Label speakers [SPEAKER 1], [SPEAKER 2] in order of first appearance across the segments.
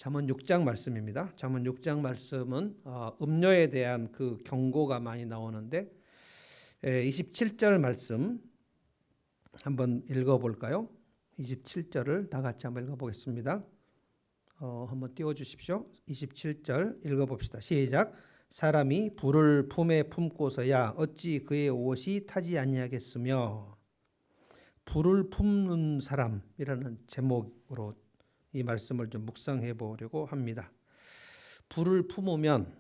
[SPEAKER 1] 잠언 6장 말씀입니다. 잠언 6장 말씀은 음녀에 대한 그 경고가 많이 나오는데 27절 말씀 한번 읽어볼까요? 27절을 다 같이 한번 읽어보겠습니다. 한번 띄워주십시오. 27절 읽어봅시다. 시작. 사람이 불을 품에 품고서야 어찌 그의 옷이 타지 아니하겠으며. 불을 품는 사람이라는 제목으로 이 말씀을 좀 묵상해 보려고 합니다. 불을 품으면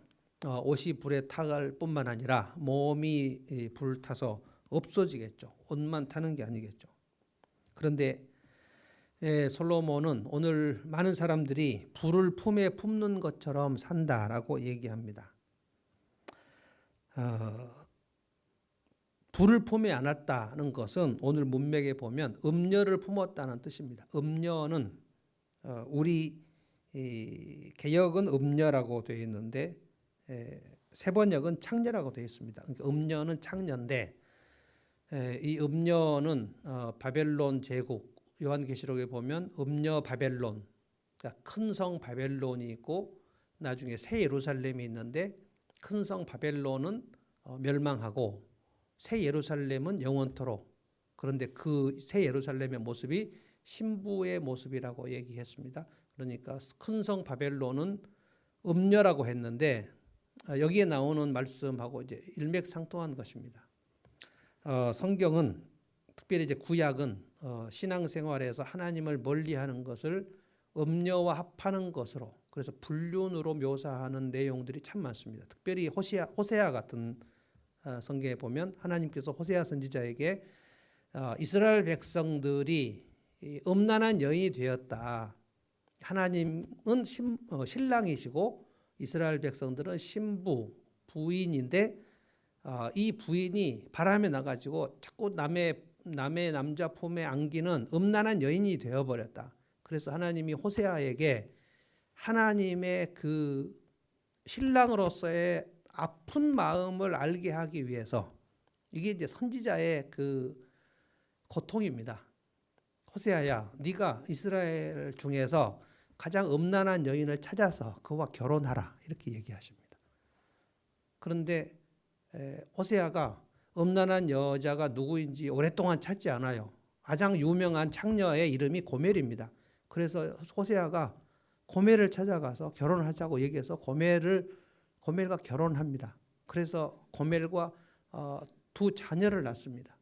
[SPEAKER 1] 옷이 불에 타갈 뿐만 아니라 몸이 불 타서 없어지겠죠. 옷만 타는 게 아니겠죠. 그런데 솔로몬은 오늘 많은 사람들이 불을 품에 품는 것처럼 산다라고 얘기합니다. 불을 품에 안았다는 것은 오늘 문맥에 보면 음녀를 품었다는 뜻입니다. 음녀는 우리 개역은 음녀라고 되어 있는데 세번역은 창녀라고 되어 있습니다. 그러니까 음녀는 창녀인데 이 음녀는 바벨론 제국 요한계시록에 보면 음녀 바벨론, 그러니까 큰 성 바벨론이 있고 나중에 새 예루살렘이 있는데 큰 성 바벨론은 멸망하고 새 예루살렘은 영원토록. 그런데 그 새 예루살렘의 모습이 신부의 모습이라고 얘기했습니다. 그러니까 큰 성 바벨론은 음녀라고 했는데 여기에 나오는 말씀하고 이제 일맥상통한 것입니다. 성경은 특별히 이제 구약은 신앙생활에서 하나님을 멀리하는 것을 음녀와 합하는 것으로, 그래서 불륜으로 묘사하는 내용들이 참 많습니다. 특별히 호세아 같은 성경에 보면 하나님께서 호세아 선지자에게 이스라엘 백성들이 음란한 여인이 되었다. 하나님은 신랑이시고 이스라엘 백성들은 신부, 부인인데 이 부인이 바람에 나가지고 자꾸 남의 남자 품에 안기는 음란한 여인이 되어버렸다. 그래서 하나님이 호세아에게 하나님의 그 신랑으로서의 아픈 마음을 알게 하기 위해서, 이게 이제 선지자의 그 고통입니다. 호세아야, 네가 이스라엘 중에서 가장 음란한 여인을 찾아서 그와 결혼하라, 이렇게 얘기하십니다. 그런데 호세아가 음란한 여자가 누구인지 오랫동안 찾지 않아요. 가장 유명한 창녀의 이름이 고멜입니다. 그래서 호세아가 고멜을 찾아가서 결혼하자고 얘기해서 고멜과 결혼합니다. 그래서 고멜과 두 자녀를 낳습니다.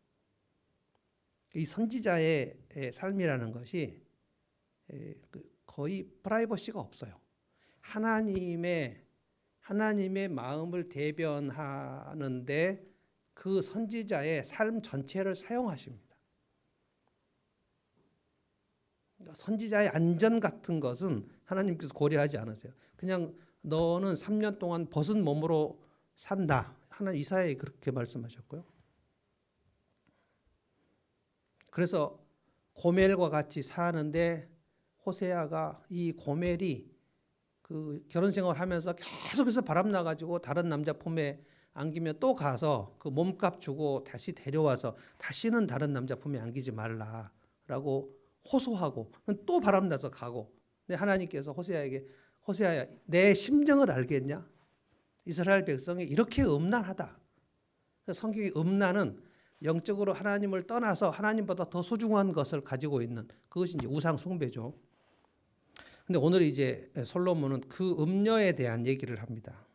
[SPEAKER 1] 이 선지자의 삶이라는 것이 거의 프라이버시가 없어요. 하나님의 마음을 대변하는데 그 선지자의 삶 전체를 사용하십니다. 선지자의 안전 같은 것은 하나님께서 고려하지 않으세요. 그냥 너는 3년 동안 벗은 몸으로 산다. 하나님 이사야에 그렇게 말씀하셨고요. 그래서 고멜과 같이 사는데 호세아가 이 고멜이 그 결혼 생활을 하면서 계속해서 바람 나가지고 다른 남자 품에 안기면 또 가서 그 몸값 주고 다시 데려와서 다시는 다른 남자 품에 안기지 말라라고 호소하고 또 바람 나서 가고. 근데 하나님께서 호세아에게 호세아야, 내 심정을 알겠냐? 이스라엘 백성이 이렇게 음란하다. 성경의 음란은 영적으로 하나님을 떠나서 하나님보다 더 소중한 것을 가지고 있는, 그것이 이제 우상 숭배죠. 근데 오늘 이제 솔로몬은 그 음녀에 대한 얘기를 합니다.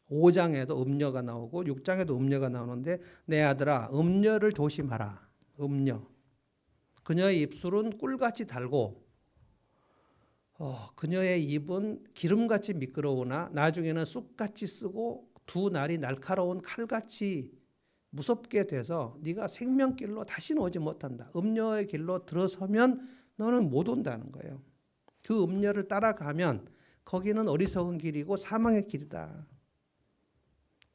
[SPEAKER 1] 5장에도 음녀가 나오고 6장에도 음녀가 나오는데 내 아들아 음녀를 조심하라. 음녀. 그녀의 입술은 꿀같이 달고 그녀의 입은 기름같이 미끄러우나 나중에는 쑥같이 쓰고 두 날이 날카로운 칼같이 무섭게 돼서 네가 생명길로 다시는 오지 못한다. 음녀의 길로 들어서면 너는 못 온다는 거예요. 그 음녀를 따라가면 거기는 어리석은 길이고 사망의 길이다.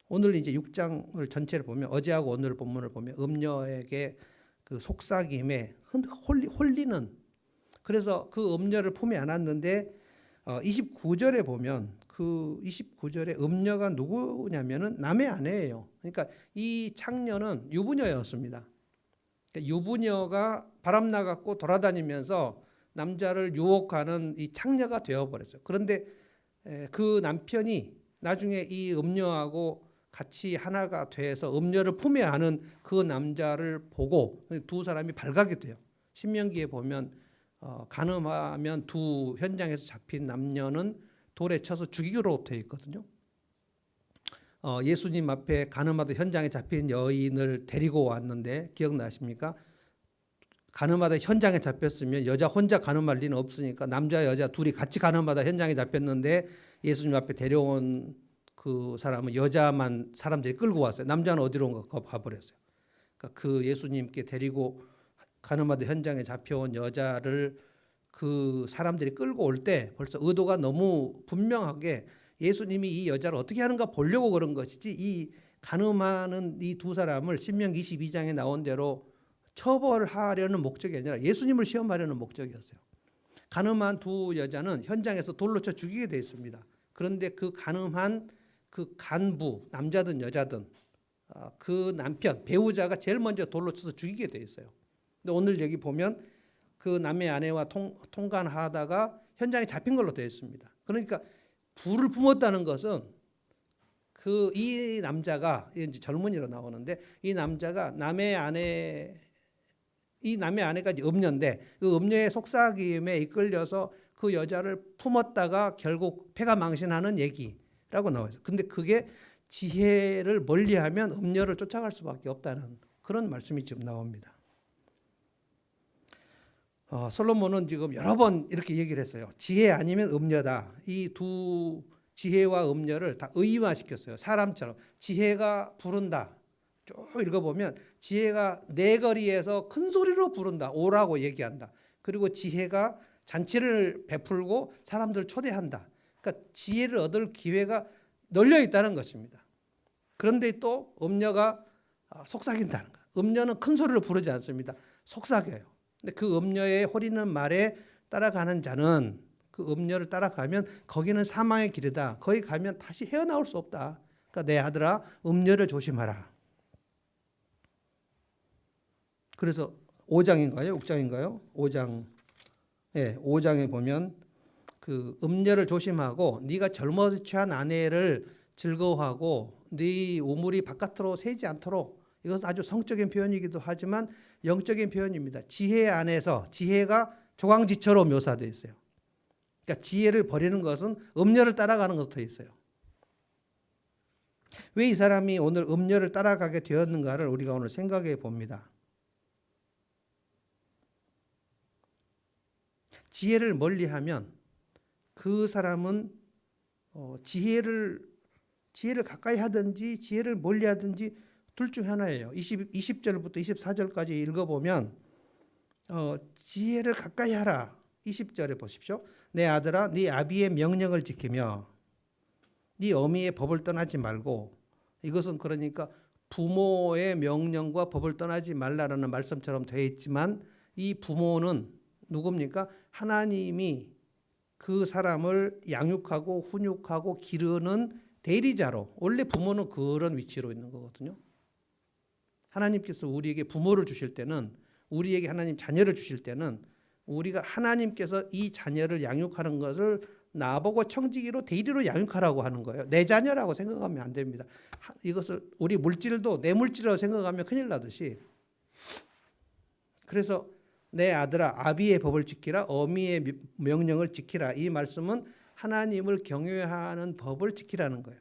[SPEAKER 1] 오늘 이제 6장을 전체를 보면, 어제하고 오늘 본문을 보면 음녀에게 그 속삭임에 홀리는, 그래서 그 음녀를 품에 안았는데 29절에 보면 그 29절에 음녀가 누구냐면은 남의 아내예요. 그러니까 이 창녀는 유부녀였습니다. 그러니까 유부녀가 바람 나갖고 돌아다니면서 남자를 유혹하는 이 창녀가 되어버렸어요. 그런데 그 남편이 나중에 이 음녀하고 같이 하나가 돼서 음녀를 품에 안은 그 남자를 보고 두 사람이 발각이 돼요. 신명기에 보면 간음하면 두 현장에서 잡힌 남녀는 돌에 쳐서 죽이기로 되어 있거든요. 예수님 앞에 간음하다 현장에 잡힌 여인을 데리고 왔는데 기억나십니까? 간음하다 현장에 잡혔으면 여자 혼자 간음할 리는 없으니까 남자 여자 둘이 같이 간음하다 현장에 잡혔는데 예수님 앞에 데려온 그 사람은 여자만 사람들이 끌고 왔어요. 남자는 어디로 온가 봐버렸어요. 그러니까 그 예수님께 데리고 간음하다 현장에 잡혀온 여자를 그 사람들이 끌고 올 때 벌써 의도가 너무 분명하게 예수님이 이 여자를 어떻게 하는가 보려고 그런 것이지, 이 간음하는 이 두 사람을 신명기 22장에 나온 대로 처벌하려는 목적이 아니라 예수님을 시험하려는 목적이었어요. 간음한 두 여자는 현장에서 돌로 쳐 죽이게 되어 있습니다. 그런데 그 간음한 그 간부, 남자든 여자든 그 남편, 배우자가 제일 먼저 돌로 쳐서 죽이게 되어 있어요. 근데 오늘 여기 보면 그 남의 아내와 통간하다가 현장에 잡힌 걸로 되어 있습니다. 그러니까 불을 품었다는 것은 이 남자가, 이제 젊은이로 나오는데, 이 남자가 이 남의 아내가 이제 음녀인데 그 음녀의 속삭임에 이끌려서 그 여자를 품었다가 결국 패가 망신하는 얘기라고 나와요. 근데 그게 지혜를 멀리하면 음녀를 쫓아갈 수밖에 없다는 그런 말씀이 지금 나옵니다. 솔로몬은 지금 여러 번 이렇게 얘기를 했어요. 지혜 아니면 음녀다. 이 두 지혜와 음녀를 다 의화시켰어요. 사람처럼 지혜가 부른다. 쭉 읽어보면 지혜가 내 거리에서 큰 소리로 부른다. 오라고 얘기한다. 그리고 지혜가 잔치를 베풀고 사람들을 초대한다. 그러니까 지혜를 얻을 기회가 널려 있다는 것입니다. 그런데 또 음녀가 속삭인다는 거예요. 음녀는 큰 소리로 부르지 않습니다. 속삭여요. 근데 그 음녀의 호리는 말에 따라가는 자는, 그 음녀를 따라가면 거기는 사망의 길이다. 거기 가면 다시 헤어나올 수 없다. 그러니까 내 아들아, 음녀를 조심하라. 그래서 5장인가요? 6장인가요? 5장. 네, 5장에 보면 그 음녀를 조심하고 네가 젊어서 취한 아내를 즐거워하고 네 우물이 바깥으로 새지 않도록. 이것은 아주 성적인 표현이기도 하지만 영적인 표현입니다. 지혜 안에서 지혜가 조강지처로 묘사되어 있어요. 그러니까 지혜를 버리는 것은 음녀를 따라가는 것으로 되어 있어요. 왜 이 사람이 오늘 음녀를 따라가게 되었는가를 우리가 오늘 생각해 봅니다. 지혜를 멀리하면 그 사람은 지혜를 가까이 하든지 지혜를 멀리하든지 둘 중 하나예요. 20절부터 24절까지 읽어보면 지혜를 가까이 하라. 20절에 보십시오. 내 아들아, 네 아비의 명령을 지키며 네 어미의 법을 떠나지 말고. 이것은 그러니까 부모의 명령과 법을 떠나지 말라라는 말씀처럼 되어 있지만 이 부모는 누굽니까? 하나님이 그 사람을 양육하고 훈육하고 기르는 대리자로, 원래 부모는 그런 위치로 있는 거거든요. 하나님께서 우리에게 부모를 주실 때는, 우리에게 하나님 자녀를 주실 때는 우리가 하나님께서 이 자녀를 양육하는 것을 나보고 청지기로 대리로 양육하라고 하는 거예요. 내 자녀라고 생각하면 안 됩니다. 이것을 우리 물질도 내 물질이라고 생각하면 큰일 나듯이. 그래서 내 아들아, 아비의 법을 지키라, 어미의 명령을 지키라. 이 말씀은 하나님을 경외하는 법을 지키라는 거예요.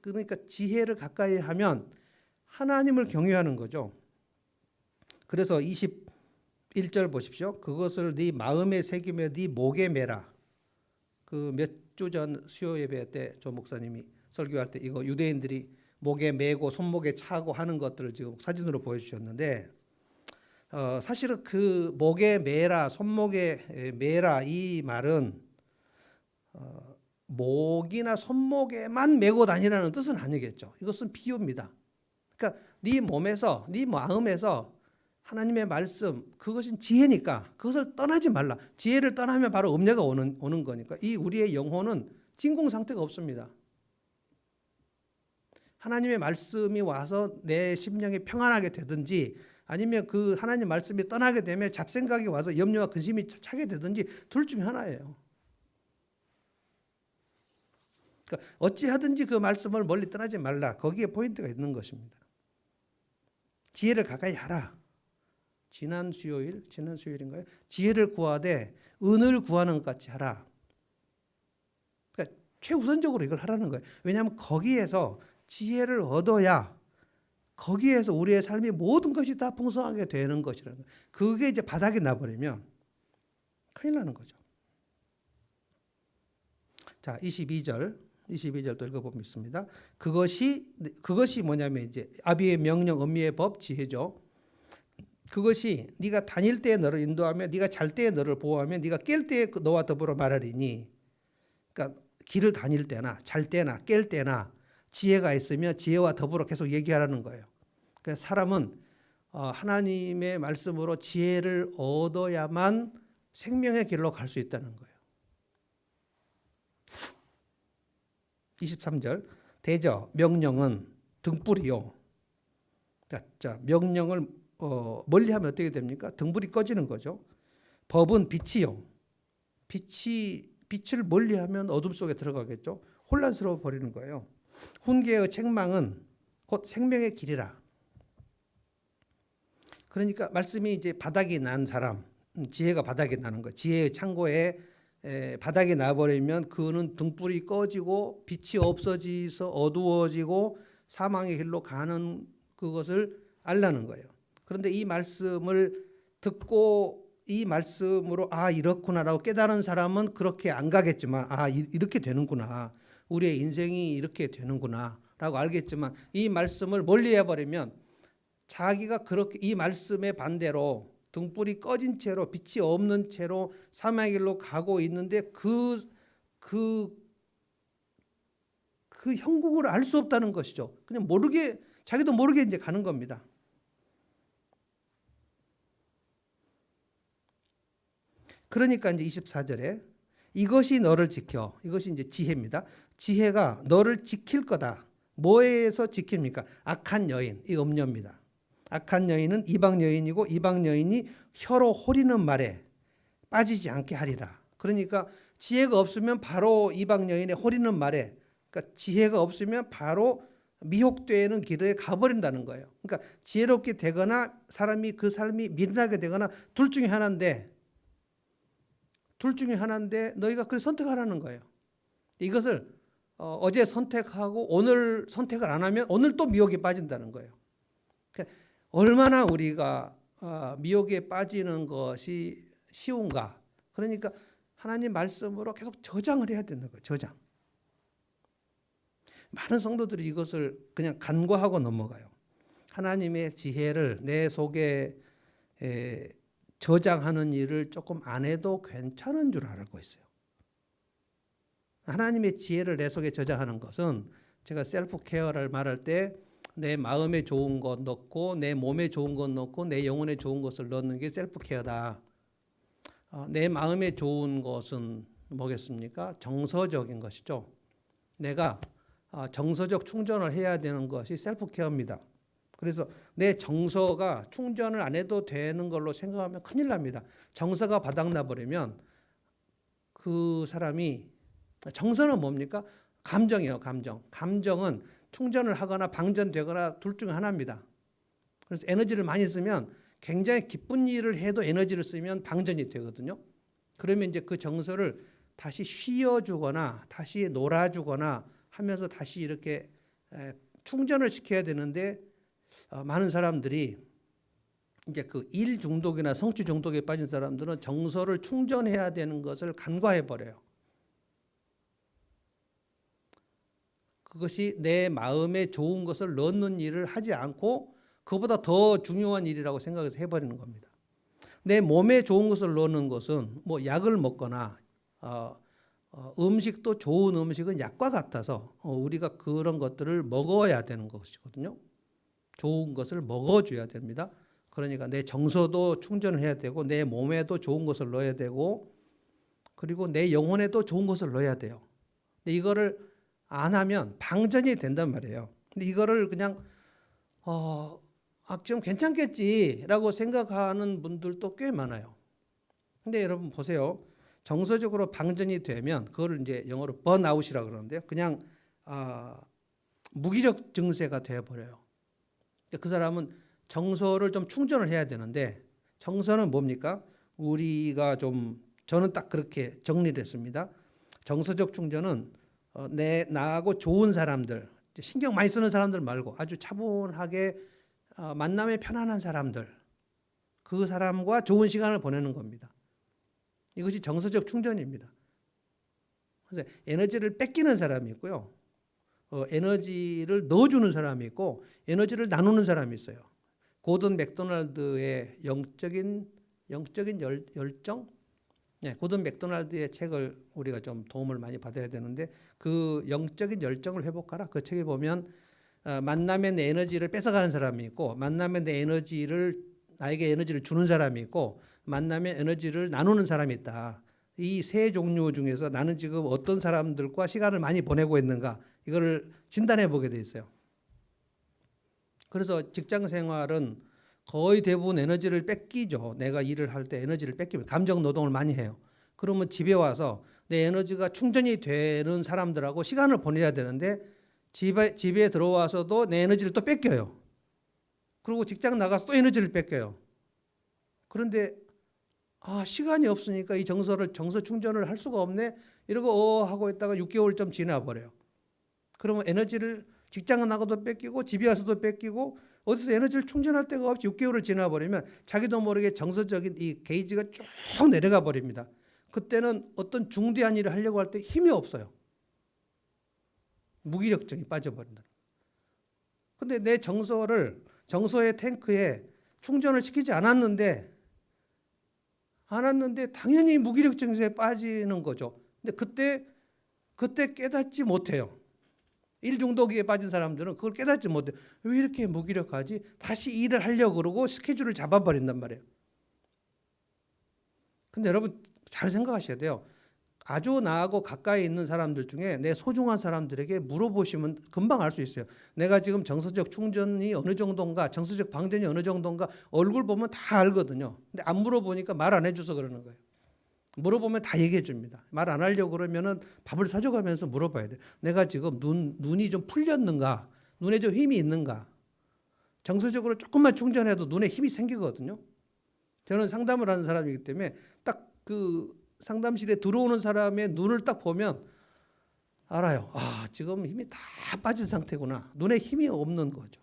[SPEAKER 1] 그러니까 지혜를 가까이 하면 하나님을 경외하는 거죠. 그래서 21절 보십시오. 그것을 네 마음에 새기며 네 목에 매라. 그 몇 주 전 수요 예배 때 조 목사님이 설교할 때 이거 유대인들이 목에 매고 손목에 차고 하는 것들을 지금 사진으로 보여주셨는데, 사실은 그 목에 매라, 손목에 매라 이 말은 목이나 손목에만 매고 다니라는 뜻은 아니겠죠. 이것은 비유입니다. 그러니까 네 몸에서, 네 마음에서 하나님의 말씀, 그것은 지혜니까 그것을 떠나지 말라. 지혜를 떠나면 바로 음녀가 오는 거니까. 이 우리의 영혼은 진공 상태가 없습니다. 하나님의 말씀이 와서 내 심령이 평안하게 되든지 아니면 그 하나님 말씀이 떠나게 되면 잡생각이 와서 염려와 근심이 차게 되든지 둘 중에 하나예요. 그러니까 어찌하든지 그 말씀을 멀리 떠나지 말라. 거기에 포인트가 있는 것입니다. 지혜를 가까이 하라. 지난 수요일인가요? 지혜를 구하되 은을 구하는 것 같이 하라. 그러니까 최우선적으로 이걸 하라는 거예요. 왜냐하면 거기에서 지혜를 얻어야 거기에서 우리의 삶이 모든 것이 다 풍성하게 되는 것이라는 거예요. 그게 이제 바닥이 나버리면 큰일 나는 거죠. 자, 22절 또 읽어보겠습니다. 그것이 뭐냐면 이제 아비의 명령, 엄미의 법, 지혜죠. 그것이 네가 다닐 때에 너를 인도하며 네가 잘 때에 너를 보호하며 네가 깰 때에 너와 더불어 말하리니. 그러니까 길을 다닐 때나 잘 때나 깰 때나 지혜가 있으면 지혜와 더불어 계속 얘기하라는 거예요. 그래서 사람은 하나님의 말씀으로 지혜를 얻어야만 생명의 길로 갈 수 있다는 거예요. 23절 대저 명령은 등불이요. 자, 명령을 멀리하면 어떻게 됩니까? 등불이 꺼지는 거죠. 법은 빛이요. 빛을 멀리하면 어둠 속에 들어가겠죠. 혼란스러워 버리는 거예요. 훈계의 책망은 곧 생명의 길이라. 그러니까 말씀이 이제 바닥이 난 사람, 지혜가 바닥이 나는 거. 지혜의 창고에 바닥이 나버리면 그는 등불이 꺼지고 빛이 없어지서 어두워지고 사망의 길로 가는 그것을 알라는 거예요. 그런데 이 말씀을 듣고 이 말씀으로 이렇구나라고 깨달은 사람은 그렇게 안 가겠지만 이렇게 되는구나. 우리의 인생이 이렇게 되는구나 라고 알겠지만 이 말씀을 멀리 해버리면 자기가 그렇게 이 말씀의 반대로 등불이 꺼진 채로 빛이 없는 채로 사망의 길로 가고 있는데 그 형국을 알 수 없다는 것이죠. 그냥 자기도 모르게 이제 가는 겁니다. 그러니까 이제 24절에 이것이 너를 지켜. 이것이 이제 지혜입니다. 지혜가 너를 지킬 거다. 뭐에서 지킵니까? 악한 여인, 이 음녀입니다. 악한 여인은 이방 여인이고 이방 여인이 혀로 호리는 말에 빠지지 않게 하리라. 그러니까 지혜가 없으면 바로 이방 여인의 호리는 말에, 그러니까 지혜가 없으면 바로 미혹되는 길에 가버린다는 거예요. 그러니까 지혜롭게 되거나 그 삶이 미련하게 되거나 둘 중에 하나인데 너희가 그걸 선택하라는 거예요. 이것을 어제 선택하고 오늘 선택을 안 하면 오늘 또 미혹에 빠진다는 거예요. 그러니까 얼마나 우리가 미혹에 빠지는 것이 쉬운가. 그러니까 하나님 말씀으로 계속 저장을 해야 되는 거예요. 저장. 많은 성도들이 이것을 그냥 간과하고 넘어가요. 하나님의 지혜를 내 속에 저장하는 일을 조금 안 해도 괜찮은 줄 알고 있어요. 하나님의 지혜를 내 속에 저장하는 것은 제가 셀프 케어를 말할 때 내 마음에 좋은 것 넣고 내 몸에 좋은 것 넣고 내 영혼에 좋은 것을 넣는 게 셀프 케어다. 내 마음에 좋은 것은 뭐겠습니까? 정서적인 것이죠. 내가 정서적 충전을 해야 되는 것이 셀프 케어입니다. 그래서 내 정서가 충전을 안 해도 되는 걸로 생각하면 큰일 납니다. 정서가 바닥나 버리면 그 사람이, 정서는 뭡니까? 감정이에요. 감정은 충전을 하거나 방전되거나 둘 중 하나입니다. 그래서 에너지를 많이 쓰면 굉장히 기쁜 일을 해도 에너지를 쓰면 방전이 되거든요. 그러면 이제 그 정서를 다시 쉬어주거나 다시 놀아주거나 하면서 다시 이렇게 충전을 시켜야 되는데 많은 사람들이 이제 그 일 중독이나 성취 중독에 빠진 사람들은 정서를 충전해야 되는 것을 간과해 버려요. 그것이 내 마음에 좋은 것을 넣는 일을 하지 않고 그보다 더 중요한 일이라고 생각해서 해버리는 겁니다. 내 몸에 좋은 것을 넣는 것은 뭐 약을 먹거나 음식도 좋은 음식은 약과 같아서 우리가 그런 것들을 먹어야 되는 것이거든요. 좋은 것을 먹어줘야 됩니다. 그러니까 내 정서도 충전을 해야 되고 내 몸에도 좋은 것을 넣어야 되고 그리고 내 영혼에도 좋은 것을 넣어야 돼요. 근데 이거를 안 하면 방전이 된단 말이에요. 근데 이거를 그냥 좀 괜찮겠지라고 생각하는 분들도 꽤 많아요. 근데 여러분 보세요. 정서적으로 방전이 되면 그거를 이제 영어로 번아웃이라고 그러는데요. 그냥 무기력 증세가 되어버려요. 그 사람은 정서를 좀 충전을 해야 되는데 정서는 뭡니까? 우리가 저는 딱 그렇게 정리를 했습니다. 정서적 충전은 나하고 좋은 사람들, 신경 많이 쓰는 사람들 말고 아주 차분하게 만남에 편안한 사람들, 그 사람과 좋은 시간을 보내는 겁니다. 이것이 정서적 충전입니다. 그래서 에너지를 뺏기는 사람이 있고요. 에너지를 넣어주는 사람이 있고 에너지를 나누는 사람이 있어요. 고든 맥도날드의 영적인 열정? 네, 고든 맥도날드의 책을 우리가 좀 도움을 많이 받아야 되는데 그 영적인 열정을 회복하라. 그 책에 보면 만남에 내 에너지를 뺏어가는 사람이 있고 만남에 나에게 에너지를 주는 사람이 있고 만남에 에너지를 나누는 사람이 있다. 이 세 종류 중에서 나는 지금 어떤 사람들과 시간을 많이 보내고 있는가 이거를 진단해 보게 돼 있어요. 그래서 직장 생활은 거의 대부분 에너지를 뺏기죠. 내가 일을 할 때 에너지를 뺏기면 감정 노동을 많이 해요. 그러면 집에 와서 내 에너지가 충전이 되는 사람들하고 시간을 보내야 되는데 집에 들어와서도 내 에너지를 또 뺏겨요. 그리고 직장 나가서 또 에너지를 뺏겨요. 그런데 시간이 없으니까 이 정서 충전을 할 수가 없네. 이러고 하고 있다가 6개월 좀 지나 버려요. 그러면 에너지를 직장은 나가도 뺏기고 집에 와서도 뺏기고 어디서 에너지를 충전할 데가 없이 6개월을 지나 버리면 자기도 모르게 정서적인 이 게이지가 쭉 내려가 버립니다. 그때는 어떤 중대한 일을 하려고 할 때 힘이 없어요. 무기력증이 빠져버린다. 근데 내 정서의 탱크에 충전을 시키지 않았는데 당연히 무기력증에 빠지는 거죠. 근데 그때 깨닫지 못해요. 일 중독에 빠진 사람들은 그걸 깨닫지 못해요. 왜 이렇게 무기력하지? 다시 일을 하려고 그러고 스케줄을 잡아버린단 말이에요. 근데 여러분 잘 생각하셔야 돼요. 아주 나하고 가까이 있는 사람들 중에 내 소중한 사람들에게 물어보시면 금방 알 수 있어요. 내가 지금 정서적 충전이 어느 정도인가, 정서적 방전이 어느 정도인가 얼굴 보면 다 알거든요. 근데 안 물어보니까 말 안 해줘서 그러는 거예요. 물어보면 다 얘기해 줍니다. 말 안 하려고 그러면은 밥을 사줘가면서 물어봐야 돼요. 내가 지금 눈이 좀 풀렸는가, 눈에 좀 힘이 있는가. 정서적으로 조금만 충전해도 눈에 힘이 생기거든요. 저는 상담을 하는 사람이기 때문에 딱 그 상담실에 들어오는 사람의 눈을 딱 보면 알아요. 지금 힘이 다 빠진 상태구나. 눈에 힘이 없는 거죠.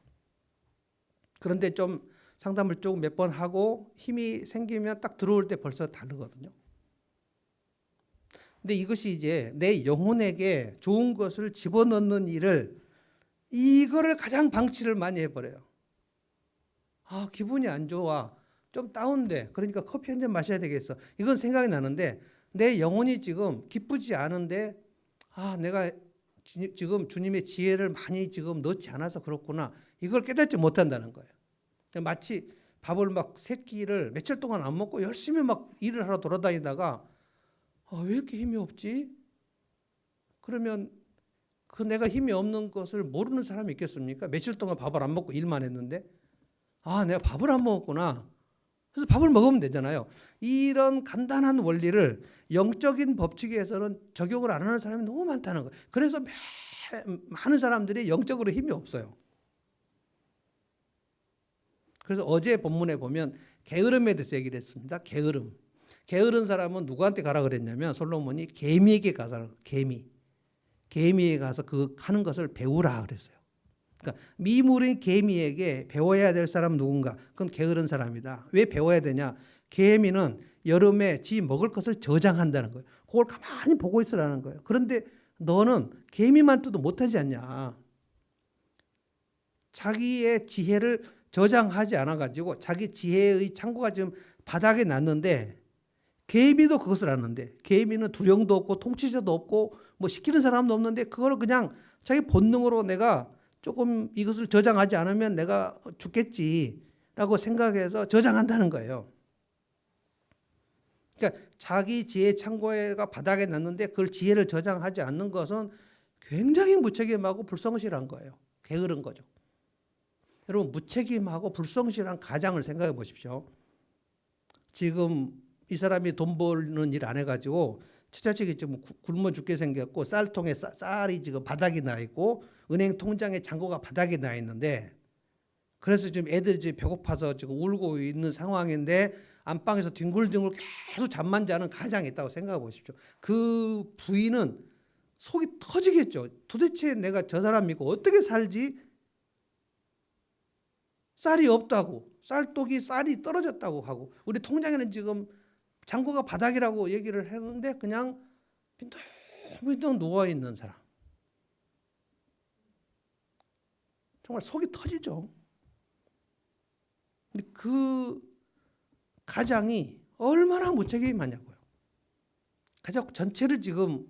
[SPEAKER 1] 그런데 좀 상담을 조금 몇 번 하고 힘이 생기면 딱 들어올 때 벌써 다르거든요. 근데 이것이 이제 내 영혼에게 좋은 것을 집어넣는 이거를 가장 방치를 많이 해버려요. 기분이 안 좋아. 좀 다운돼. 그러니까 커피 한 잔 마셔야 되겠어. 이건 생각이 나는데 내 영혼이 지금 기쁘지 않은데 내가 지금 주님의 지혜를 많이 지금 넣지 않아서 그렇구나. 이걸 깨닫지 못한다는 거예요. 마치 밥을 막 세 끼를 며칠 동안 안 먹고 열심히 막 일을 하러 돌아다니다가 왜 이렇게 힘이 없지? 그러면 그 내가 힘이 없는 것을 모르는 사람이 있겠습니까? 며칠 동안 밥을 안 먹고 일만 했는데 내가 밥을 안 먹었구나. 그래서 밥을 먹으면 되잖아요. 이런 간단한 원리를 영적인 법칙에서는 적용을 안 하는 사람이 너무 많다는 거예요. 그래서 많은 사람들이 영적으로 힘이 없어요. 그래서 어제 본문에 보면 게으름에 대해서 얘기를 했습니다. 게으른 사람은 누구한테 가라 그랬냐면 솔로몬이 개미에게 가서 개미에 가서 그 하는 것을 배우라 그랬어요. 그러니까 미물인 개미에게 배워야 될 사람은 누군가? 그건 게으른 사람이다. 왜 배워야 되냐? 개미는 여름에 지 먹을 것을 저장한다는 거예요. 그걸 가만히 보고 있으라는 거예요. 그런데 너는 개미만도 못하지 않냐? 자기의 지혜를 저장하지 않아가지고 자기 지혜의 창고가 지금 바닥에 놨는데 개미도 그것을 아는데 개미는 두령도 없고 통치자도 없고 뭐 시키는 사람도 없는데 그거를 그냥 자기 본능으로 내가 조금 이것을 저장하지 않으면 내가 죽겠지라고 생각해서 저장한다는 거예요. 그러니까 자기 지혜 창고가 바닥에 놨는데 그걸 지혜를 저장하지 않는 것은 굉장히 무책임하고 불성실한 거예요. 게으른 거죠. 여러분 무책임하고 불성실한 가장을 생각해 보십시오. 지금 이 사람이 돈 버는 일 안 해가지고 처자식이 지금 굶어 죽게 생겼고 쌀통에 쌀이 지금 바닥이 나 있고 은행 통장에 잔고가 바닥이 나 있는데 그래서 지금 애들이 지금 배고파서 지금 울고 있는 상황인데 안방에서 뒹굴뒹굴 계속 잠만 자는 가장이 있다고 생각해 보십시오. 그 부인은 속이 터지겠죠. 도대체 내가 저 사람 믿고 어떻게 살지? 쌀이 없다고, 쌀이 떨어졌다고 하고 우리 통장에는 지금 잔고가 바닥이라고 얘기를 했는데 그냥 빈둥빈둥 누워있는 사람. 정말 속이 터지죠. 근데 그 가장이 얼마나 무책임하냐고요. 가장 전체를 지금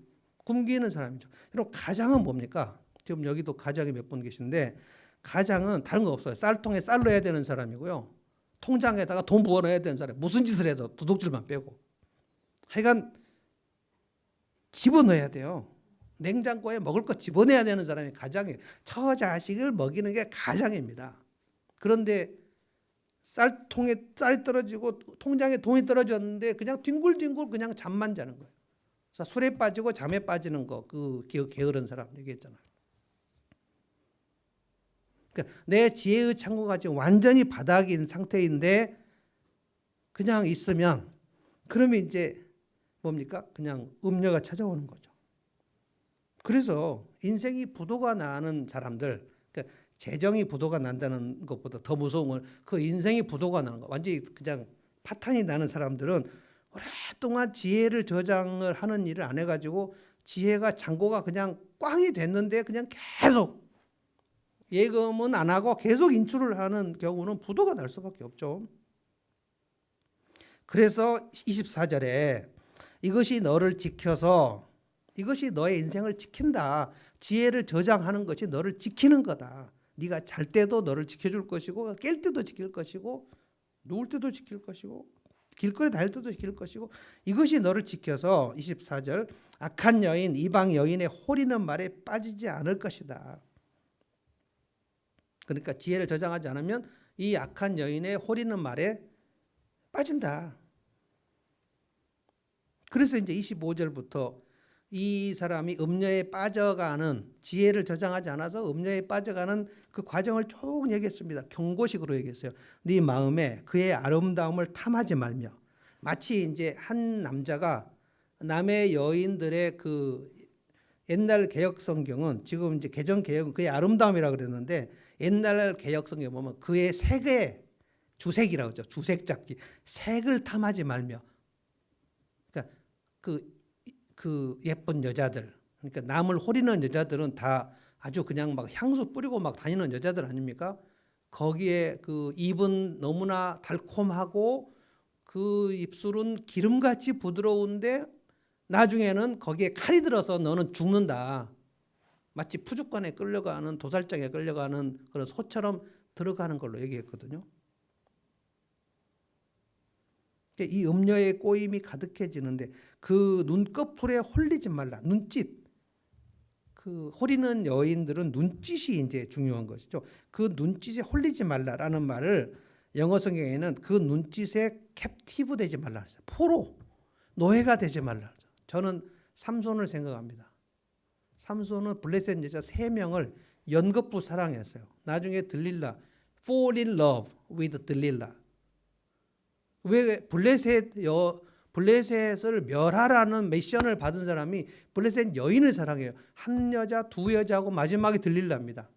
[SPEAKER 1] 굶기는 사람이죠. 여러분 가장은 뭡니까? 지금 여기도 가장이 몇 분 계신데 가장은 다른 거 없어요. 쌀통에 쌀 넣어야 되는 사람이고요. 통장에다가 돈 부어 넣어야 되는 사람. 무슨 짓을 해도 도둑질만 빼고. 하여간 집어넣어야 돼요. 냉장고에 먹을 거 집어넣어야 되는 사람이 가장이에요. 저 자식을 먹이는 게 가장입니다. 그런데 쌀통에 쌀이 떨어지고 통장에 돈이 떨어졌는데 그냥 뒹굴뒹굴 그냥 잠만 자는 거예요. 그래서 술에 빠지고 잠에 빠지는 거, 그 게으른 사람 얘기했잖아요. 그러니까 내 지혜의 창고가 지금 완전히 바닥인 상태인데 그냥 있으면 그러면 이제 뭡니까? 그냥 음녀가 찾아오는 거죠. 그래서 인생이 부도가 나는 사람들, 그러니까 재정이 부도가 난다는 것보다 더 무서운 건 그 인생이 부도가 나는 거. 완전히 그냥 파탄이 나는 사람들은 오랫동안 지혜를 저장을 하는 일을 안 해가지고 지혜가 잔고가 그냥 꽝이 됐는데 그냥 계속 예금은 안 하고 계속 인출을 하는 경우는 부도가 날 수밖에 없죠. 그래서 24절에 이것이 너를 지켜서 이것이 너의 인생을 지킨다. 지혜를 저장하는 것이 너를 지키는 거다. 네가 잘 때도 너를 지켜줄 것이고 깰 때도 지킬 것이고 누울 때도 지킬 것이고 길거리 다닐 때도 지킬 것이고 이것이 너를 지켜서 24절 악한 여인 이방 여인의 호리는 말에 빠지지 않을 것이다. 그러니까 지혜를 저장하지 않으면 이 악한 여인의 호리는 말에 빠진다. 그래서 이제 25절부터 이 사람이 음녀에 빠져가는 지혜를 저장하지 않아서 음녀에 빠져가는 그 과정을 쭉 얘기했습니다. 경고식으로 얘기했어요. 네 마음에 그의 아름다움을 탐하지 말며 마치 이제 한 남자가 남의 여인들의 그 옛날 개혁 성경은 지금 이제 개정 개혁은 그의 아름다움이라고 그랬는데 옛날 개혁 성경 보면 그의 색의 주색이라고 하죠. 주색 잡기. 색을 탐하지 말며. 그러니까 그 예쁜 여자들, 그러니까 남을 호리는 여자들은 다 아주 그냥 막 향수 뿌리고 막 다니는 여자들 아닙니까? 거기에 그 입은 너무나 달콤하고 그 입술은 기름같이 부드러운데 나중에는 거기에 칼이 들어서 너는 죽는다. 마치 푸주간에 끌려가는 도살장에 끌려가는 그런 소처럼 들어가는 걸로 얘기했거든요. 이 음녀의 꼬임이 가득해지는데 그 눈꺼풀에 홀리지 말라. 눈짓. 그 호리는 여인들은 눈짓이 이제 중요한 것이죠. 그 눈짓에 홀리지 말라라는 말을 영어 성경에는 그 눈짓에 캡티브 되지 말라. 포로, 노예가 되지 말라. 저는 삼손을 생각합니다. 삼손은 블레셋 여자 3명을 연거푸 사랑했어요. 나중에 들릴라, fall in love with 들릴라. 왜 블레셋을 멸하라는 미션을 받은 사람이 블레셋 여인을 사랑해요. 한 여자, 2여자하고 마지막에 들릴랍니다.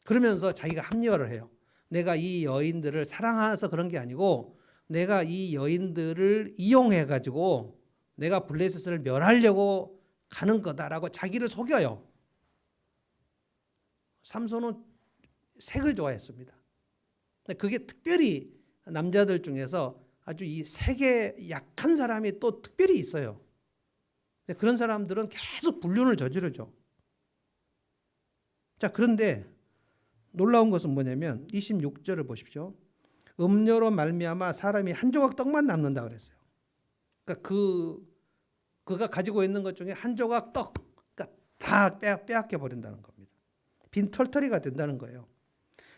[SPEAKER 1] 그러면서 자기가 합리화를 해요. 내가 이 여인들을 사랑해서 그런 게 아니고 내가 이 여인들을 이용해 가지고 내가 블레셋을 멸하려고 가는 거다라고 자기를 속여요. 삼손은 색을 좋아했습니다. 그게 특별히 남자들 중에서 아주 이 색에 약한 사람이 또 특별히 있어요. 그런 사람들은 계속 불륜을 저지르죠. 자, 그런데 놀라운 것은 뭐냐면 26절을 보십시오. 음료로 말미암아 사람이 한 조각 떡만 남는다 그랬어요. 그러니까 그가 가지고 있는 것 중에 한 조각 떡, 그러니까 다 빼앗겨 버린다는 겁니다. 빈털터리가 된다는 거예요.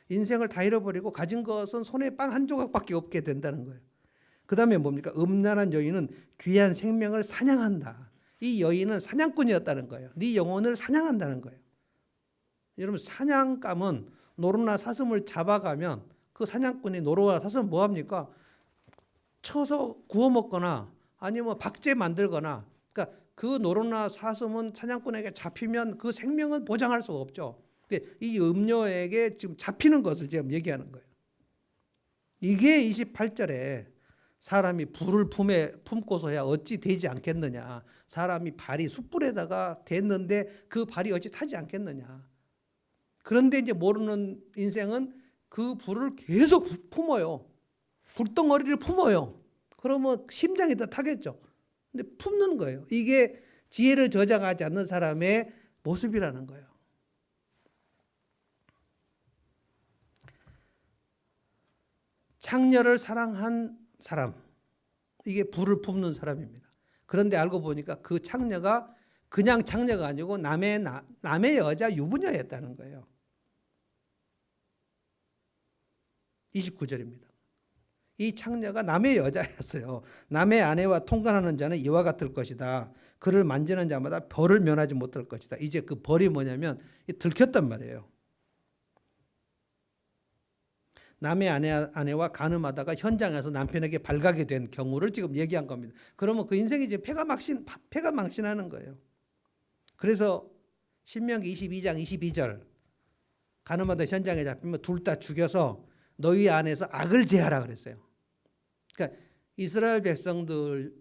[SPEAKER 1] 인생을 다 잃어버리고 가진 것은 손에 빵 한 조각밖에 없게 된다는 거예요. 그 다음에 뭡니까? 음란한 여인은 귀한 생명을 사냥한다. 이 여인은 사냥꾼이었다는 거예요. 네 영혼을 사냥한다는 거예요. 여러분, 사냥감은 노루나 사슴을 잡아가면 그 사냥꾼이 노루나 사슴 뭐 합니까? 쳐서 구워 먹거나 아니면 박제 만들거나, 그러니까 그 노루나 사슴은 사냥꾼에게 잡히면 그 생명은 보장할 수가 없죠. 근데 이 음녀에게 지금 잡히는 것을 지금 얘기하는 거예요. 이게 28절에 사람이 불을 품에 품고서야 어찌 되지 않겠느냐. 사람이 발이 숯불에다가 댔는데 그 발이 어찌 타지 않겠느냐. 그런데 이제 모르는 인생은 그 불을 계속 품어요. 불덩어리를 품어요. 그러면 심장이 더 타겠죠. 근데 품는 거예요. 이게 지혜를 저장하지 않는 사람의 모습이라는 거예요. 창녀를 사랑한 사람, 이게 불을 품는 사람입니다. 그런데 알고 보니까 그 창녀가 그냥 창녀가 아니고 남의 여자 유부녀였다는 거예요. 29절입니다. 이 창녀가 남의 여자였어요. 남의 아내와 통관하는 자는 이와 같을 것이다. 그를 만지는 자마다 벌을 면하지 못할 것이다. 이제 그 벌이 뭐냐면 들켰단 말이에요. 남의 아내와 간음하다가 현장에서 남편에게 발각이 된 경우를 지금 얘기한 겁니다. 그러면 그 인생이 이제 패가 망신하는 거예요. 그래서 신명기 22장 22절 간음하다 현장에 잡히면 둘 다 죽여서 너희 안에서 악을 제하라 그랬어요. 그러니까 이스라엘 백성들에서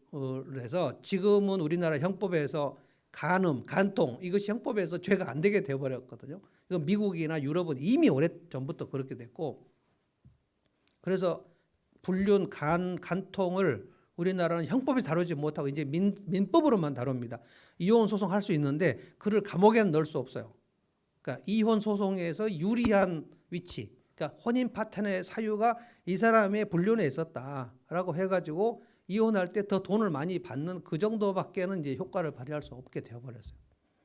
[SPEAKER 1] 지금은 우리나라 형법에서 간음, 간통 이것이 형법에서 죄가 안 되게 되어버렸거든요. 이건 미국이나 유럽은 이미 오래전부터 그렇게 됐고, 그래서 불륜, 간통을 우리나라는 형법이 다루지 못하고 이제 민법으로만 다룹니다. 이혼 소송할 수 있는데 그를 감옥에는 넣을 수 없어요. 그러니까 이혼 소송에서 유리한 위치, 그러니까 혼인 파트너의 사유가 이 사람의 불륜에 있었다라고 해가지고 이혼할 때 더 돈을 많이 받는 그 정도밖에는 이제 효과를 발휘할 수 없게 되어버렸어요.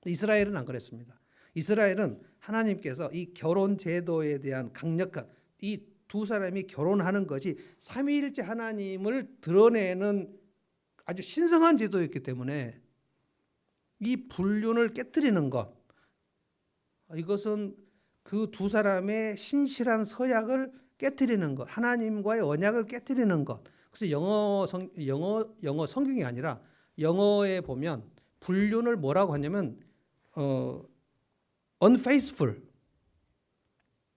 [SPEAKER 1] 이스라엘은 안 그랬습니다. 이스라엘은 하나님께서 이 결혼 제도에 대한 강력한 이 두 사람이 결혼하는 것이 삼위일체 하나님을 드러내는 아주 신성한 제도였기 때문에 이 불륜을 깨뜨리는 것, 이것은 그 두 사람의 신실한 서약을 깨뜨리는 것, 하나님과의 언약을 깨뜨리는 것. 그래서 영어 성경이 아니라 영어에 보면 불륜을 뭐라고 하냐면 unfaithful.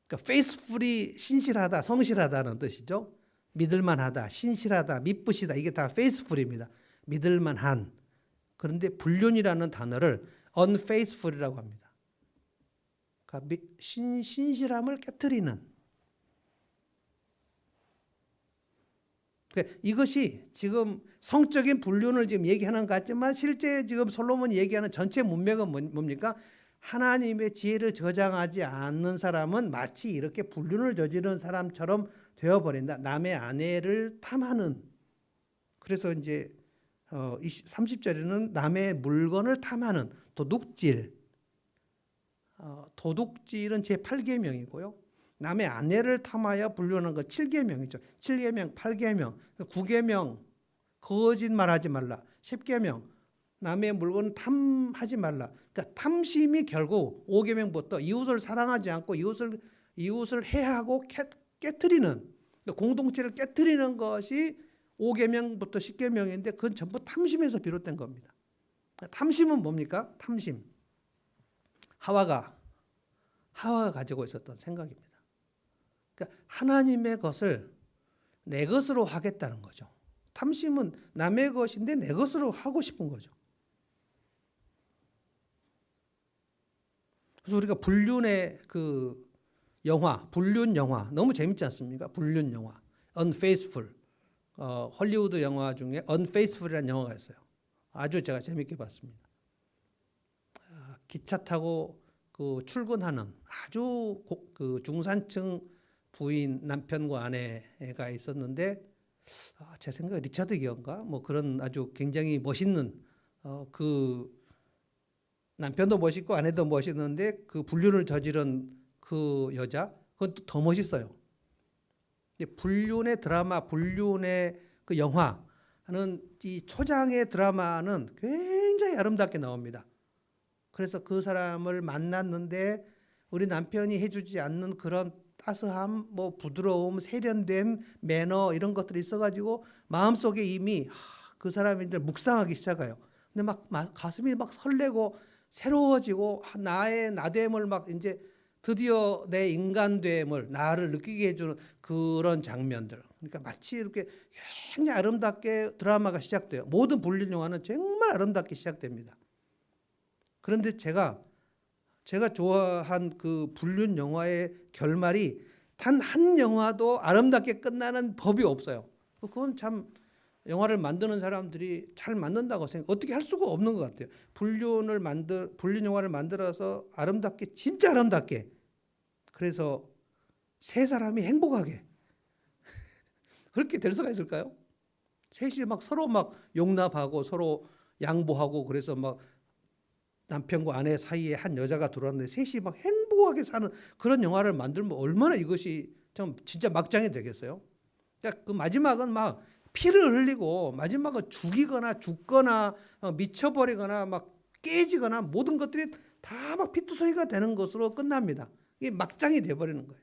[SPEAKER 1] 그러니까 faithful이 신실하다, 성실하다는 뜻이죠. 믿을만하다, 신실하다, 미쁘시다, 이게 다 faithful입니다. 믿을만한. 그런데 불륜이라는 단어를 unfaithful이라고 합니다. 그러니까 신실함을 깨트리는. 그러니까 이것이 지금 성적인 불륜을 지금 얘기하는 것 같지만 실제 지금 솔로몬이 얘기하는 전체 문맥은 뭡니까? 하나님의 지혜를 저장하지 않는 사람은 마치 이렇게 불륜을 저지른 사람처럼 되어버린다. 남의 아내를 탐하는. 그래서 이제 30절에는 남의 물건을 탐하는 도둑질. 도둑질은 제8계명이고요. 남의 아내를 탐하여 불륜하는 것 7계명이죠. 7계명, 8계명, 9계명 거짓말하지 말라. 10계명 남의 물건 탐하지 말라. 그러니까 탐심이 결국 5계명부터 이웃을 사랑하지 않고 이웃을 해하고 깨트리는, 그러니까 공동체를 깨트리는 것이 5계명부터 10계명인데 그건 전부 탐심에서 비롯된 겁니다. 탐심은 뭡니까? 탐심. 하와가 가지고 있었던 생각입니다. 그러니까 하나님의 것을 내 것으로 하겠다는 거죠. 탐심은 남의 것인데 내 것으로 하고 싶은 거죠. 그래서 우리가 불륜의 그 영화, 불륜 영화 너무 재밌지 않습니까? 불륜 영화, Unfaithful. 헐리우드 영화 중에 Unfaithful이라는 영화가 있어요. 아주 제가 재밌게 봤습니다. 기차 타고 그 출근하는 아주 그 중산층 부인 남편과 아내가 있었는데 제 생각에 리차드 기어인가 뭐 그런 아주 굉장히 멋있는 그 남편도 멋있고 아내도 멋있는데 그 불륜을 저지른 그 여자, 그건 또 더 멋있어요. 불륜의 드라마, 불륜의 그 영화는 이 초장의 드라마는 굉장히 아름답게 나옵니다. 그래서 그 사람을 만났는데 우리 남편이 해주지 않는 그런 따스함, 뭐 부드러움, 세련됨, 매너 이런 것들이 있어가지고 마음속에 이미 그 사람이 이제 묵상하기 시작해요. 근데 막 가슴이 막 설레고 새로워지고 나의 나됨을 막 이제 드디어 내 인간됨을 나를 느끼게 해주는 그런 장면들. 그러니까 마치 이렇게 굉장히 아름답게 드라마가 시작돼요. 모든 불륜 영화는 정말 아름답게 시작됩니다. 그런데 제가 좋아한 그 불륜 영화의 결말이 단 한 영화도 아름답게 끝나는 법이 없어요. 그건 참 영화를 만드는 사람들이 잘 만든다고 어떻게 할 수가 없는 것 같아요. 불륜 영화를 만들어서 아름답게, 진짜 아름답게. 그래서 세 사람이 행복하게 그렇게 될 수가 있을까요? 셋이 막 서로 막 용납하고 서로 양보하고 그래서 막 남편과 아내 사이에 한 여자가 들어왔는데 셋이 막 행복하게 사는 그런 영화를 만들면 얼마나 이것이 좀 진짜 막장이 되겠어요? 그 마지막은 막 피를 흘리고 마지막은 죽거나 미쳐버리거나 막 깨지거나 모든 것들이 다 막 피투성이가 되는 것으로 끝납니다. 이게 막장이 돼버리는 거예요.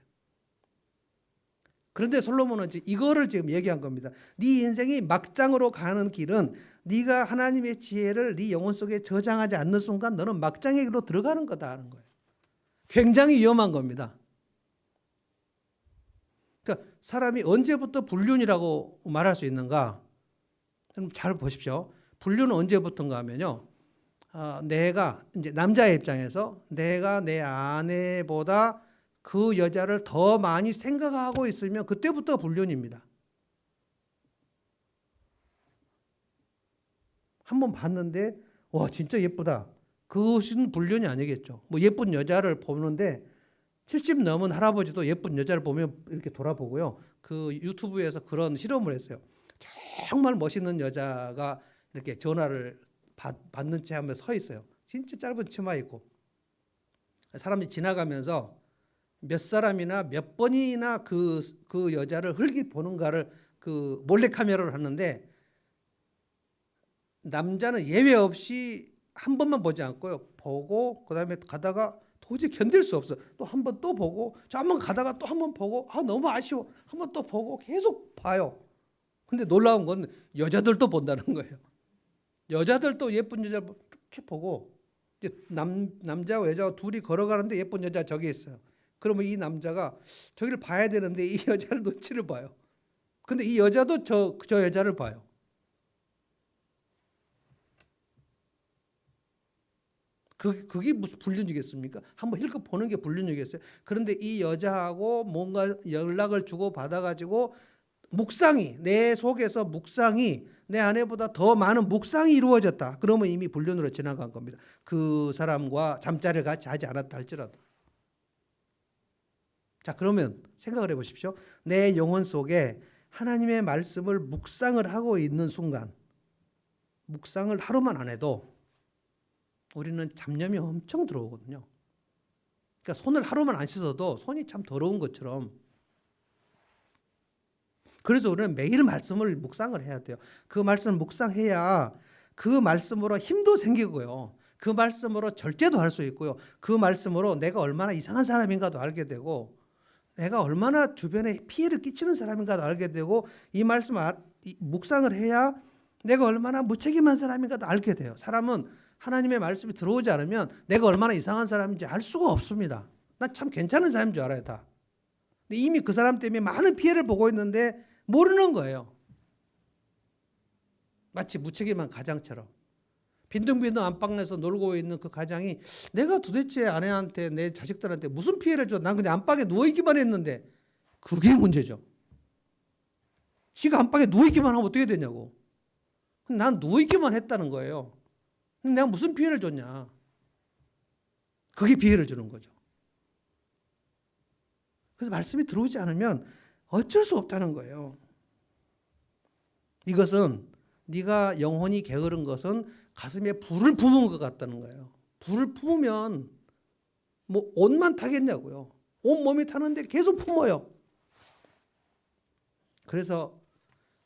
[SPEAKER 1] 그런데 솔로몬은 이거를 지금 얘기한 겁니다. 네 인생이 막장으로 가는 길은 네가 하나님의 지혜를 네 영혼 속에 저장하지 않는 순간 너는 막장의 길로 들어가는 거다 하는 거예요. 굉장히 위험한 겁니다. 그러니까 사람이 언제부터 불륜이라고 말할 수 있는가? 잘 보십시오. 불륜은 언제부터인가 하면요. 내가 이제 남자의 입장에서 내가 내 아내보다 그 여자를 더 많이 생각하고 있으면 그때부터 불륜입니다. 한번 봤는데 와 진짜 예쁘다. 그것은 불륜이 아니겠죠. 뭐 예쁜 여자를 보는데 70 넘은 할아버지도 예쁜 여자를 보면 이렇게 돌아보고요. 그 유튜브에서 그런 실험을 했어요. 정말 멋있는 여자가 이렇게 전화를 받는 채 하면 서 있어요. 진짜 짧은 치마 입고. 사람이 지나가면서 몇 사람이나 몇 번이나 그 여자를 흘기 보는가를 그 몰래카메라로 하는데 남자는 예외 없이 한 번만 보지 않고요. 보고 그다음에 가다가 도저히 견딜 수 없어. 또 한 번 또 보고 저 한 번 가다가 또 한 번 보고 너무 아쉬워. 한 번 또 보고 계속 봐요. 근데 놀라운 건 여자들도 본다는 거예요. 여자들도 예쁜 여자 이렇게 보고 이제 남자와 여자가 둘이 걸어가는데 예쁜 여자 저기 있어요. 그러면 이 남자가 저기를 봐야 되는데 이 여자를 눈치를 봐요. 근데 이 여자도 저 여자를 봐요. 그게 무슨 불륜이겠습니까? 한번 힐끗 보는 게 불륜이겠어요? 그런데 이 여자하고 뭔가 연락을 주고 받아가지고 내 속에서 묵상이 내 아내보다 더 많은 묵상이 이루어졌다. 그러면 이미 불륜으로 지나간 겁니다. 그 사람과 잠자리를 같이 하지 않았다 할지라도. 자, 그러면 생각을 해보십시오. 내 영혼 속에 하나님의 말씀을 묵상을 하고 있는 순간, 묵상을 하루만 안 해도 우리는 잡념이 엄청 들어오거든요. 그러니까 손을 하루만 안 씻어도 손이 참 더러운 것처럼. 그래서 우리는 매일 말씀을 묵상을 해야 돼요. 그 말씀을 묵상해야 그 말씀으로 힘도 생기고요. 그 말씀으로 절제도 할 수 있고요. 그 말씀으로 내가 얼마나 이상한 사람인가도 알게 되고 내가 얼마나 주변에 피해를 끼치는 사람인가도 알게 되고 이 말씀을 묵상을 해야 내가 얼마나 무책임한 사람인가도 알게 돼요. 사람은 하나님의 말씀이 들어오지 않으면 내가 얼마나 이상한 사람인지 알 수가 없습니다. 난 참 괜찮은 사람인 줄 알아요, 다. 근데 이미 그 사람 때문에 많은 피해를 보고 있는데 모르는 거예요. 마치 무책임한 가장처럼. 빈둥빈둥 안방에서 놀고 있는 그 가장이 내가 도대체 아내한테 내 자식들한테 무슨 피해를 줘? 난 그냥 안방에 누워있기만 했는데 그게 문제죠. 지가 안방에 누워있기만 하면 어떻게 되냐고. 난 누워있기만 했다는 거예요. 내가 무슨 피해를 줬냐. 그게 피해를 주는 거죠. 그래서 말씀이 들어오지 않으면 어쩔 수 없다는 거예요. 이것은 네가 영혼이 게으른 것은 가슴에 불을 품은 것 같다는 거예요. 불을 품으면 뭐 옷만 타겠냐고요. 온 몸이 타는데 계속 품어요. 그래서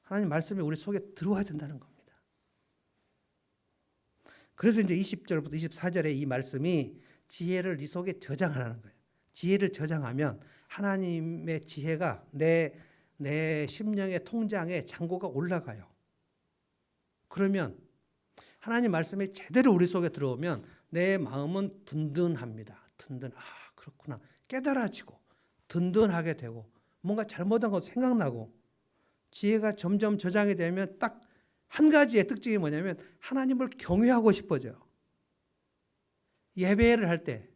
[SPEAKER 1] 하나님 말씀이 우리 속에 들어와야 된다는 겁니다. 그래서 이제 20절부터 24절에 이 말씀이 지혜를 네 속에 저장하라는 거예요. 지혜를 저장하면 하나님의 지혜가 내 심령의 통장에 잔고가 올라가요. 그러면 하나님 말씀이 제대로 우리 속에 들어오면 내 마음은 든든합니다. 그렇구나. 깨달아지고 든든하게 되고 뭔가 잘못한 것도 생각나고 지혜가 점점 저장이 되면 딱 한 가지의 특징이 뭐냐면 하나님을 경외하고 싶어져요. 예배를 할 때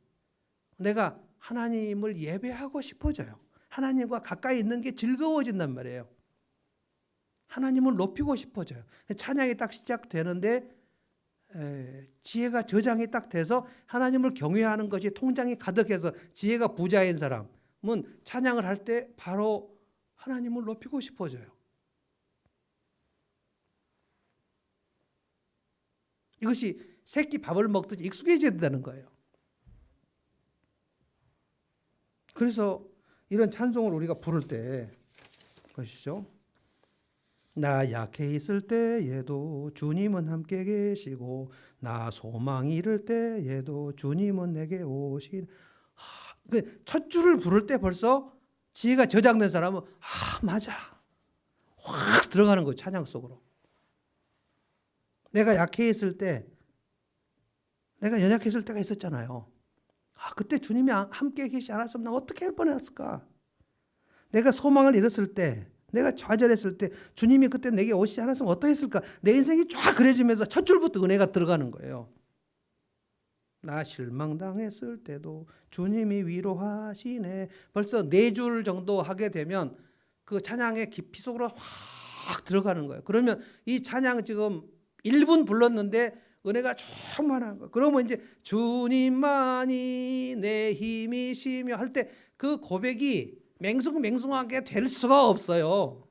[SPEAKER 1] 내가 하나님을 예배하고 싶어져요. 하나님과 가까이 있는 게 즐거워진단 말이에요. 하나님을 높이고 싶어져요. 찬양이 딱 시작되는데 지혜가 저장이 딱 돼서 하나님을 경외하는 것이 통장이 가득해서 지혜가 부자인 사람은 찬양을 할 때 바로 하나님을 높이고 싶어져요. 이것이 새끼 밥을 먹듯이 익숙해져야 된다는 거예요. 그래서 이런 찬송을 우리가 부를 때 보시죠. 나 약해 있을 때에도 주님은 함께 계시고 나 소망이 이를 때에도 주님은 내게 오신. 첫 줄을 부를 때 벌써 지혜가 저장된 사람은 맞아 확 들어가는 거예요. 찬양 속으로. 내가 약해 있을 때, 내가 연약했을 때가 있었잖아요. 그때 주님이 함께 계시지 않았으면 나 어떻게 할 뻔했을까? 내가 소망을 잃었을 때, 내가 좌절했을 때 주님이 그때 내게 오시지 않았으면 어떠했을까? 내 인생이 쫙 그려지면서 첫 줄부터 은혜가 들어가는 거예요. 나 실망당했을 때도 주님이 위로하시네. 벌써 4줄 정도 하게 되면 그 찬양의 깊이 속으로 확 들어가는 거예요. 그러면 이 찬양 지금 1분 불렀는데 은혜가 충만한 거예요. 그러면 이제 주님만이 내 힘이시며 할 때 그 고백이 맹숭맹숭하게 될 수가 없어요.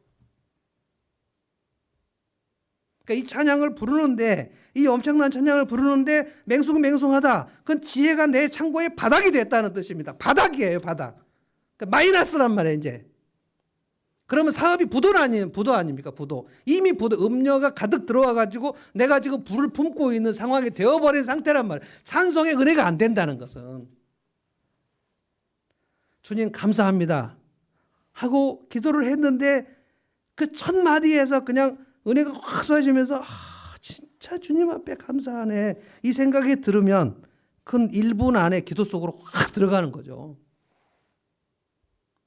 [SPEAKER 1] 그러니까 이 찬양을 부르는데, 이 엄청난 찬양을 부르는데 맹숭맹숭하다. 그건 지혜가 내 창고에 바닥이 됐다는 뜻입니다. 바닥이에요, 바닥. 그러니까 마이너스란 말이에요, 이제. 그러면 사업이 부도 아닙니까? 부도. 이미 부도, 음료가 가득 들어와가지고 내가 지금 불을 품고 있는 상황이 되어버린 상태란 말이에요. 찬송의 은혜가 안 된다는 것은. 주님 감사합니다 하고 기도를 했는데 그 첫 마디에서 그냥 은혜가 확 쏟아지면서 진짜 주님 앞에 감사하네 이 생각이 들으면 큰 1분 안에 기도 속으로 확 들어가는 거죠.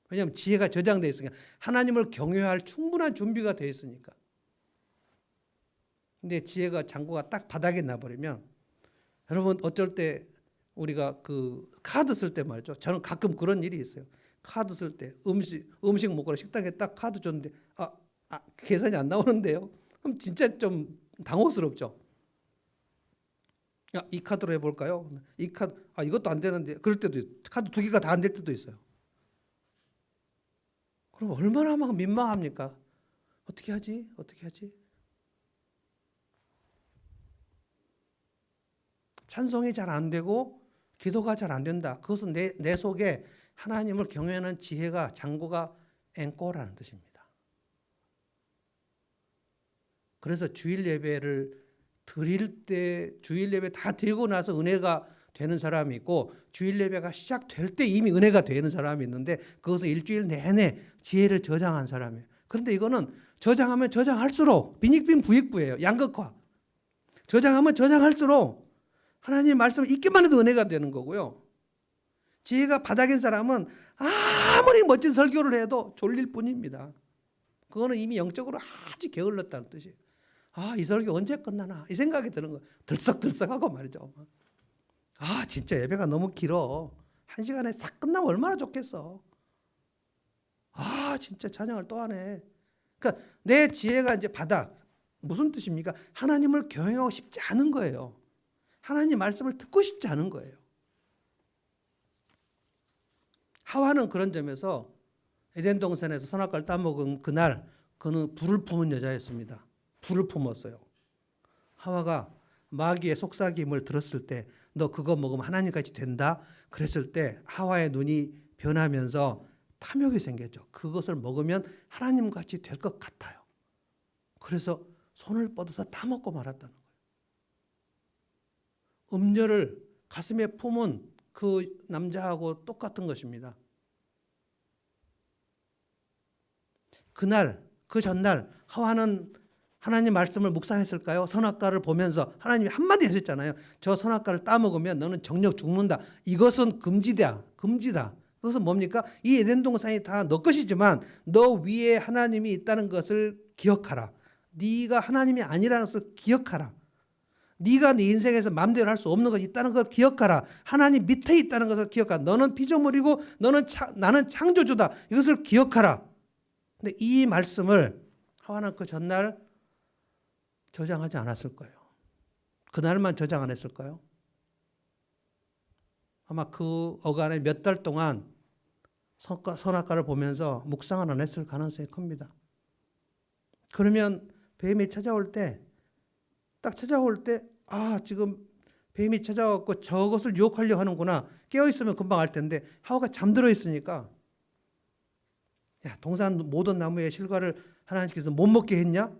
[SPEAKER 1] 왜냐하면 지혜가 저장되어 있으니까, 하나님을 경외할 충분한 준비가 되어 있으니까. 근데 지혜가 잔고가 딱 바닥에 나버리면, 여러분 어쩔 때 우리가 그 카드 쓸 때 말이죠. 저는 가끔 그런 일이 있어요. 카드 쓸 때 음식 먹거나 식당에 딱 카드 줬는데 계산이 안 나오는데요. 그럼 진짜 좀 당혹스럽죠. 이 카드로 해볼까요? 이 카드 이것도 안 되는데, 그럴 때도 있어요. 카드 2개가 다 안 될 때도 있어요. 그럼 얼마나 막 민망합니까? 어떻게 하지? 찬송이 잘 안 되고 기도가 잘 안 된다. 그것은 내 속에 하나님을 경외하는 지혜가 잔고가 앵꼬라는 뜻입니다. 그래서 주일 예배를 드릴 때, 주일 예배 다 드리고 나서 은혜가 되는 사람이 있고, 주일 예배가 시작될 때 이미 은혜가 되는 사람이 있는데, 그것은 일주일 내내 지혜를 저장한 사람이에요. 그런데 이거는 저장하면 저장할수록 빈익빈 부익부예요. 양극화. 저장하면 저장할수록 하나님의 말씀을 읽기만 해도 은혜가 되는 거고요. 지혜가 바닥인 사람은 아무리 멋진 설교를 해도 졸릴 뿐입니다. 그거는 이미 영적으로 아주 게을렀다는 뜻이에요. 이 설교 언제 끝나나 이 생각이 드는 거예요. 들썩들썩하고 말이죠. 진짜 예배가 너무 길어. 1시간에 싹 끝나면 얼마나 좋겠어. 진짜 찬양을 또 하네. 그러니까 내 지혜가 이제 바닥. 무슨 뜻입니까? 하나님을 경외하고 싶지 않은 거예요. 하나님 말씀을 듣고 싶지 않은 거예요. 하와는 그런 점에서 에덴 동산에서 선악과를 따먹은 그날 그는 불을 품은 여자였습니다. 불을 품었어요. 하와가 마귀의 속삭임을 들었을 때 너 그거 먹으면 하나님같이 된다 그랬을 때 하와의 눈이 변하면서 탐욕이 생겼죠. 그것을 먹으면 하나님같이 될 것 같아요. 그래서 손을 뻗어서 다 먹고 말았다는 거예요. 음료를 가슴에 품은 그 남자하고 똑같은 것입니다. 그날, 그 전날 하와는 하나님 말씀을 묵상했을까요? 선악과를 보면서 하나님이 한마디 하셨잖아요. 저 선악과를 따먹으면 너는 정녕 죽는다. 이것은 금지다. 금지다. 그것은 뭡니까? 이 에덴 동산이 다 너 것이지만 너 위에 하나님이 있다는 것을 기억하라. 네가 하나님이 아니라는 것을 기억하라. 네가 네 인생에서 마음대로 할 수 없는 것이 있다는 걸 기억하라. 하나님 밑에 있다는 것을 기억하라. 너는 피조물이고 나는 창조주다. 이것을 기억하라. 근데 이 말씀을 하와는 그 전날 저장하지 않았을 거예요. 그날만 저장 안 했을까요? 아마 그 어간에 몇 달 동안 선악과를 보면서 묵상을 안 했을 가능성이 큽니다. 그러면 뱀이 찾아올 때, 딱 찾아올 때, 지금 뱀이 찾아왔고 저것을 유혹하려고 하는구나. 깨어있으면 금방 알 텐데, 하와가 잠들어 있으니까, 야, 동산 모든 나무의 실과를 하나님께서 못 먹게 했냐?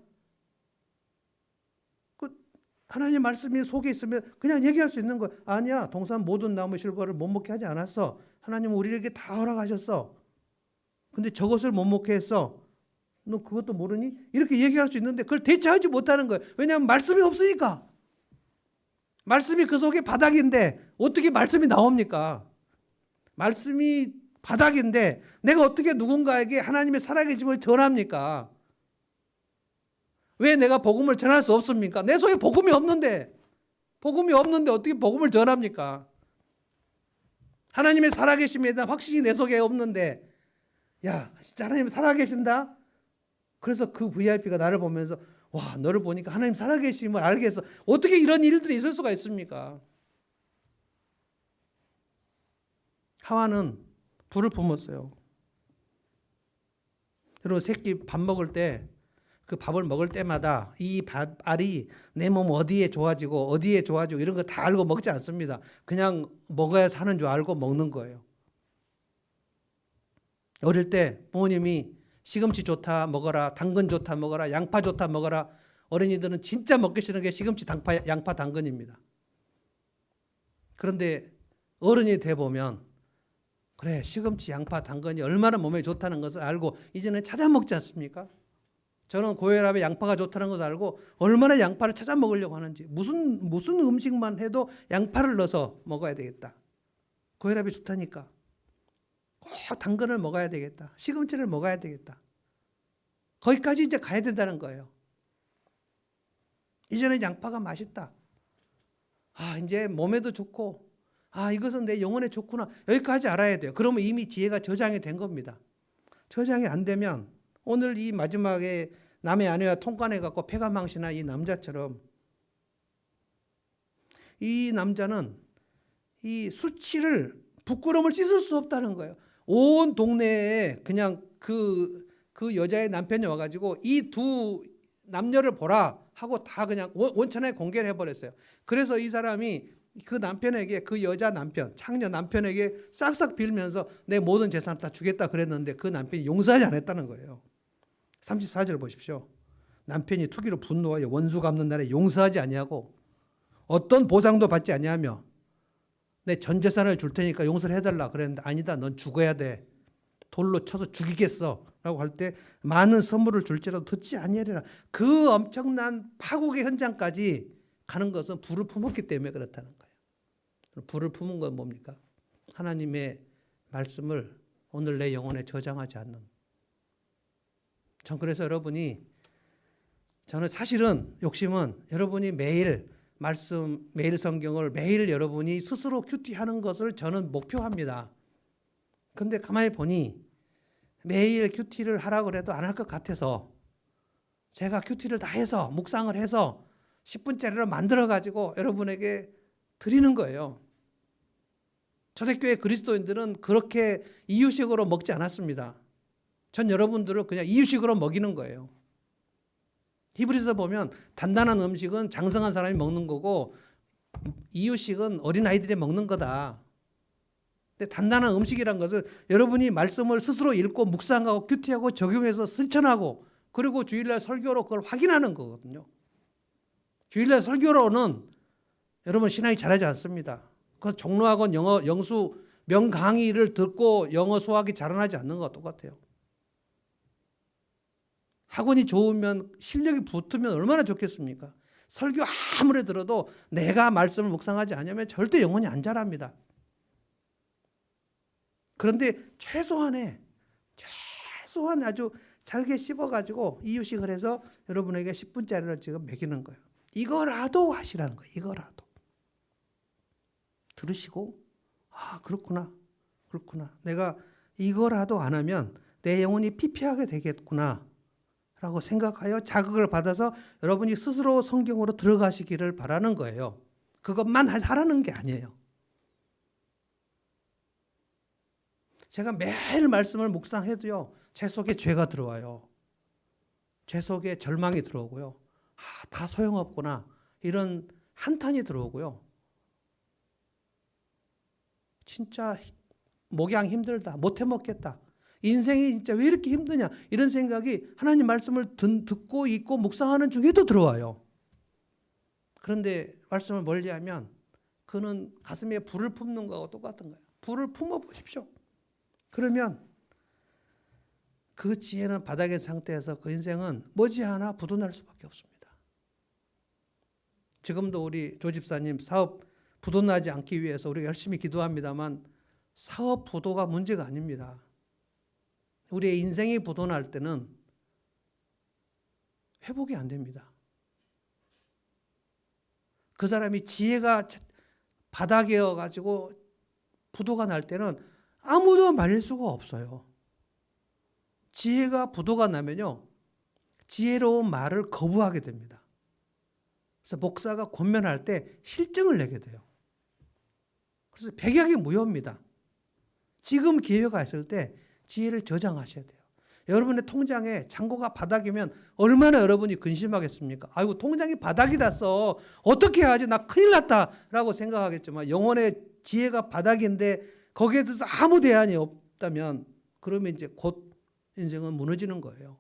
[SPEAKER 1] 하나님 말씀이 속에 있으면 그냥 얘기할 수 있는 거야. 아니야, 동산 모든 나무 실과를 못 먹게 하지 않았어. 하나님은 우리에게 다 허락하셨어. 근데 저것을 못 먹게 했어. 너 그것도 모르니? 이렇게 얘기할 수 있는데 그걸 대처하지 못하는 거예요. 왜냐하면 말씀이 없으니까. 말씀이 그 속에 바닥인데 어떻게 말씀이 나옵니까? 말씀이 바닥인데 내가 어떻게 누군가에게 하나님의 살아계심을 전합니까? 왜 내가 복음을 전할 수 없습니까? 내 속에 복음이 없는데 어떻게 복음을 전합니까? 하나님의 살아계심에 대한 확신이 내 속에 없는데 야, 진짜 하나님 살아계신다? 그래서 그 VIP가 나를 보면서 와, 너를 보니까 하나님 살아계심을 알겠어. 어떻게 이런 일들이 있을 수가 있습니까? 하와는 불을 품었어요. 여러분, 새끼 밥 먹을 때 그 밥을 먹을 때마다 이 알이 내 몸 어디에 좋아지고 이런 거 다 알고 먹지 않습니다. 그냥 먹어야 사는 줄 알고 먹는 거예요. 어릴 때 부모님이 시금치 좋다 먹어라, 당근 좋다 먹어라, 양파 좋다 먹어라. 어린이들은 진짜 먹기 싫은 게 시금치, 양파, 당근입니다. 그런데 어른이 돼 보면 그래, 시금치, 양파, 당근이 얼마나 몸에 좋다는 것을 알고 이제는 찾아 먹지 않습니까? 저는 고혈압에 양파가 좋다는 것을 알고 얼마나 양파를 찾아 먹으려고 하는지, 무슨 음식만 해도 양파를 넣어서 먹어야 되겠다. 고혈압이 좋다니까. 꼭 당근을 먹어야 되겠다. 시금치를 먹어야 되겠다. 거기까지 이제 가야 된다는 거예요. 이제는 양파가 맛있다. 이제 몸에도 좋고, 이것은 내 영혼에 좋구나. 여기까지 알아야 돼요. 그러면 이미 지혜가 저장이 된 겁니다. 저장이 안 되면 오늘 이 마지막에 남의 아내와 통관해 갖고 폐가망신한 이 남자처럼 이 남자는 이 수치를 부끄러움을 씻을 수 없다는 거예요. 온 동네에 그냥 그 여자의 남편이 와가지고 이 두 남녀를 보라 하고 다 그냥 원천하에 공개를 해버렸어요. 그래서 이 사람이 그 남편에게, 그 여자 남편, 창녀 남편에게 싹싹 빌면서 내 모든 재산을 다 주겠다 그랬는데 그 남편이 용서하지 않았다는 거예요. 34절 보십시오. 남편이 투기로 분노하여 원수 갚는 날에 용서하지 아니하고 어떤 보상도 받지 아니하며 내 전 재산을 줄 테니까 용서를 해달라 그랬는데 아니다, 넌 죽어야 돼. 돌로 쳐서 죽이겠어 라고 할 때 많은 선물을 줄지라도 듣지 아니하리라. 그 엄청난 파국의 현장까지 가는 것은 불을 품었기 때문에 그렇다는 거예요. 불을 품은 건 뭡니까? 하나님의 말씀을 오늘 내 영혼에 저장하지 않는. 전 그래서 저는 사실은 욕심은 여러분이 매일 말씀, 매일 성경을 매일 여러분이 스스로 큐티하는 것을 저는 목표합니다. 근데 가만히 보니 매일 큐티를 하라고 그래도 안 할 것 같아서 제가 큐티를 다 해서 묵상을 해서 10분짜리로 만들어가지고 여러분에게 드리는 거예요. 초대교회 그리스도인들은 그렇게 이유식으로 먹지 않았습니다. 전 여러분들을 그냥 이유식으로 먹이는 거예요. 히브리서 보면 단단한 음식은 장성한 사람이 먹는 거고 이유식은 어린아이들이 먹는 거다. 근데 단단한 음식이란 것은 여러분이 말씀을 스스로 읽고 묵상하고 큐티하고 적용해서 실천하고 그리고 주일날 설교로 그걸 확인하는 거거든요. 주일날 설교로는 여러분 신앙이 잘하지 않습니다. 그 종로학원 영어 영수 명강의를 듣고 영어 수학이 자라나지 않는 것과 똑같아요. 학원이 좋으면 실력이 붙으면 얼마나 좋겠습니까? 설교 아무리 들어도 내가 말씀을 묵상하지 않으면 절대 영혼이 안 자랍니다. 그런데 최소한 아주 잘게 씹어가지고 이유식을 해서 여러분에게 10분짜리를 지금 먹이는 거예요. 이거라도 하시라는 거예요. 이거라도. 들으시고 그렇구나. 내가 이거라도 안 하면 내 영혼이 피폐하게 되겠구나 라고 생각하여 자극을 받아서 여러분이 스스로 성경으로 들어가시기를 바라는 거예요. 그것만 하라는 게 아니에요. 제가 매일 말씀을 묵상해도요, 제 속에 죄가 들어와요. 제 속에 절망이 들어오고요. 다 소용없구나. 이런 한탄이 들어오고요. 진짜 목양 힘들다. 못해 먹겠다. 인생이 진짜 왜 이렇게 힘드냐. 이런 생각이 하나님 말씀을 듣고 읽고 묵상하는 중에도 들어와요. 그런데 말씀을 멀리하면 그는 가슴에 불을 품는 거하고 똑같은 거예요. 불을 품어보십시오. 그러면 그 지혜는 바닥의 상태에서 그 인생은 머지않아 부도날 수밖에 없습니다. 지금도 우리 조 집사님 사업 부도나지 않기 위해서 우리가 열심히 기도합니다만 사업 부도가 문제가 아닙니다. 우리의 인생이 부도날 때는 회복이 안 됩니다. 그 사람이 지혜가 바닥이어 가지고 부도가 날 때는 아무도 말릴 수가 없어요. 지혜가 부도가 나면요, 지혜로운 말을 거부하게 됩니다. 그래서 목사가 권면할 때 실증을 내게 돼요. 그래서 백약이 무효입니다. 지금 기회가 있을 때 지혜를 저장하셔야 돼요. 여러분의 통장에 잔고가 바닥이면 얼마나 여러분이 근심하겠습니까? 아이고 통장이 바닥이 났어. 어떻게 해야지? 나 큰일 났다 라고 생각하겠지만 영혼의 지혜가 바닥인데 거기에 대해서 아무 대안이 없다면 그러면 이제 곧 인생은 무너지는 거예요.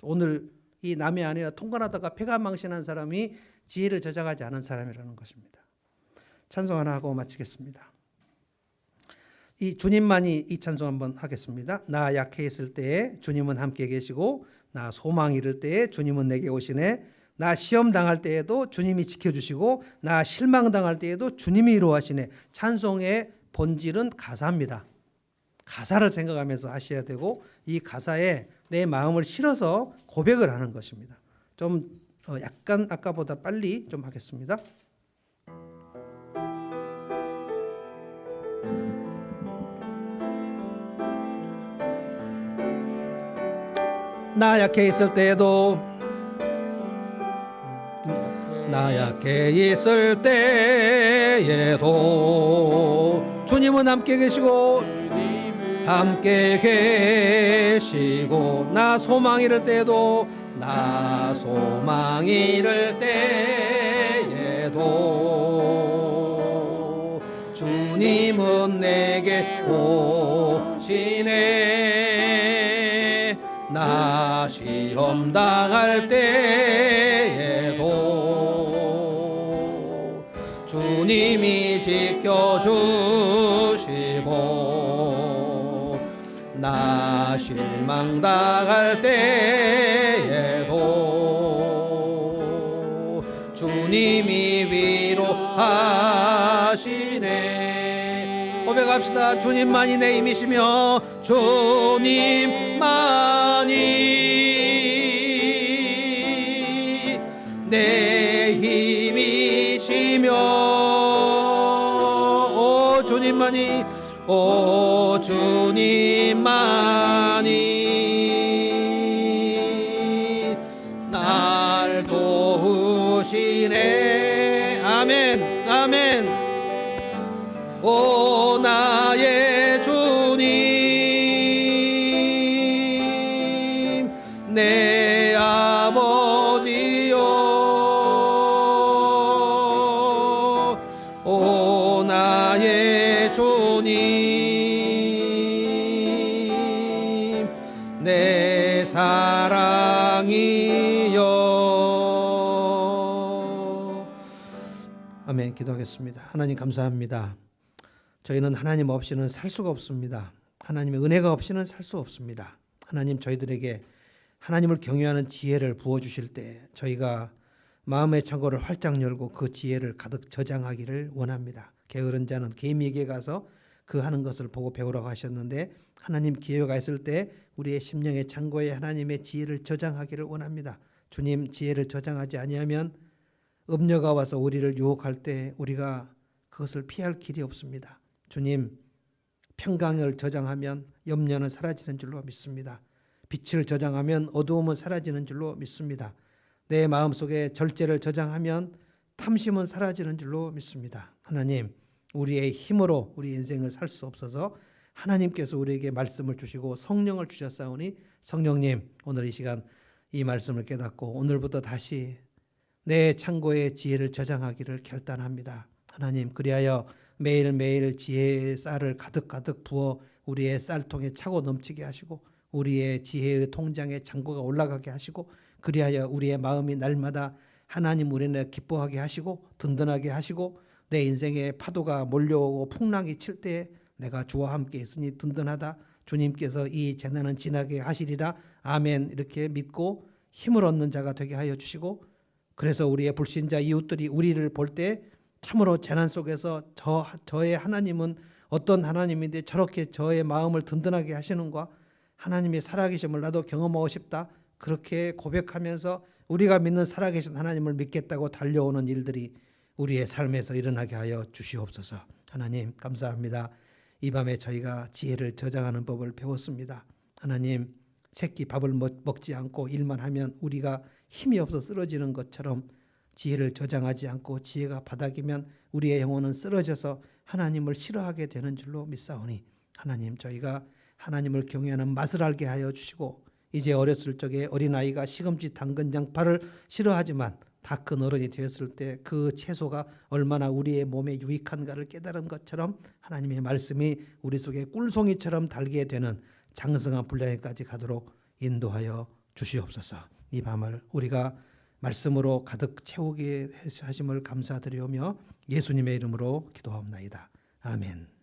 [SPEAKER 1] 오늘 이 남의 아내와 통관하다가 폐가망신한 사람이 지혜를 저장하지 않은 사람이라는 것입니다. 찬송 하나 하고 마치겠습니다. 이 주님만이 이 찬송 한번 하겠습니다. 나 약해 있을 때에 주님은 함께 계시고 나 소망 이를 때에 주님은 내게 오시네. 나 시험 당할 때에도 주님이 지켜주시고 나 실망 당할 때에도 주님이 이루하시네. 찬송의 본질은 가사입니다. 가사를 생각하면서 하셔야 되고 이 가사에 내 마음을 실어서 고백을 하는 것입니다. 좀 약간 아까보다 빨리 좀 하겠습니다. 나 약해 있을 때에도 주님은 함께 계시고 나 소망 이를 때에도 주님은 내게 오시네. 나 시험 당할 때에도 주님이 지켜주시고 나 실망 당할 때에도 주님이 위로하시네. 고백합시다. 주님만이 내 힘이시며 주님만이 내 힘이시며 주님만이 날 도우시네. 아멘 아멘. 오 나의 주님 내 주님 내 사랑이요. 아멘. 기도하겠습니다. 하나님 감사합니다. 저희는 하나님 없이는 살 수가 없습니다. 하나님의 은혜가 없이는 살 수 없습니다. 하나님 저희들에게 하나님을 경외하는 지혜를 부어주실 때 저희가 마음의 창고를 활짝 열고 그 지혜를 가득 저장하기를 원합니다. 게으른 자는 개미에게 가서 그 하는 것을 보고 배우라고 하셨는데 하나님 기회가 있을 때 우리의 심령의 창고에 하나님의 지혜를 저장하기를 원합니다. 주님 지혜를 저장하지 아니하면 음녀가 와서 우리를 유혹할 때 우리가 그것을 피할 길이 없습니다. 주님 평강을 저장하면 염려는 사라지는 줄로 믿습니다. 빛을 저장하면 어두움은 사라지는 줄로 믿습니다. 내 마음속에 절제를 저장하면 탐심은 사라지는 줄로 믿습니다. 하나님 우리의 힘으로 우리 인생을 살 수 없어서 하나님께서 우리에게 말씀을 주시고 성령을 주셨사오니 성령님 오늘 이 시간 이 말씀을 깨닫고 오늘부터 다시 내 창고에 지혜를 저장하기를 결단합니다. 하나님 그리하여 매일매일 지혜의 쌀을 가득가득 부어 우리의 쌀통에 차고 넘치게 하시고 우리의 지혜의 통장에 창고가 올라가게 하시고 그리하여 우리의 마음이 날마다 하나님 우리를 기뻐하게 하시고 든든하게 하시고 내 인생에 파도가 몰려오고 풍랑이 칠 때 내가 주와 함께 있으니 든든하다. 주님께서 이 재난은 지나게 하시리라. 아멘. 이렇게 믿고 힘을 얻는 자가 되게 하여 주시고 그래서 우리의 불신자 이웃들이 우리를 볼 때 참으로 재난 속에서 저의 하나님은 어떤 하나님인데 저렇게 저의 마음을 든든하게 하시는가 하나님의 살아계심을 나도 경험하고 싶다. 그렇게 고백하면서 우리가 믿는 살아계신 하나님을 믿겠다고 달려오는 일들이 우리의 삶에서 일어나게 하여 주시옵소서. 하나님 감사합니다. 이 밤에 저희가 지혜를 저장하는 법을 배웠습니다. 하나님 새끼 밥을 먹지 않고 일만 하면 우리가 힘이 없어 쓰러지는 것처럼 지혜를 저장하지 않고 지혜가 바닥이면 우리의 영혼은 쓰러져서 하나님을 싫어하게 되는 줄로 믿사오니 하나님 저희가 하나님을 경외하는 맛을 알게 하여 주시고 이제 어렸을 적에 어린아이가 시금치 당근 양파를 싫어하지만 다 큰 어른이 되었을 때 그 채소가 얼마나 우리의 몸에 유익한가를 깨달은 것처럼 하나님의 말씀이 우리 속에 꿀송이처럼 달게 되는 장성한 분량에까지 가도록 인도하여 주시옵소서. 이 밤을 우리가 말씀으로 가득 채우게 하심을 감사드리오며 예수님의 이름으로 기도하옵나이다. 아멘.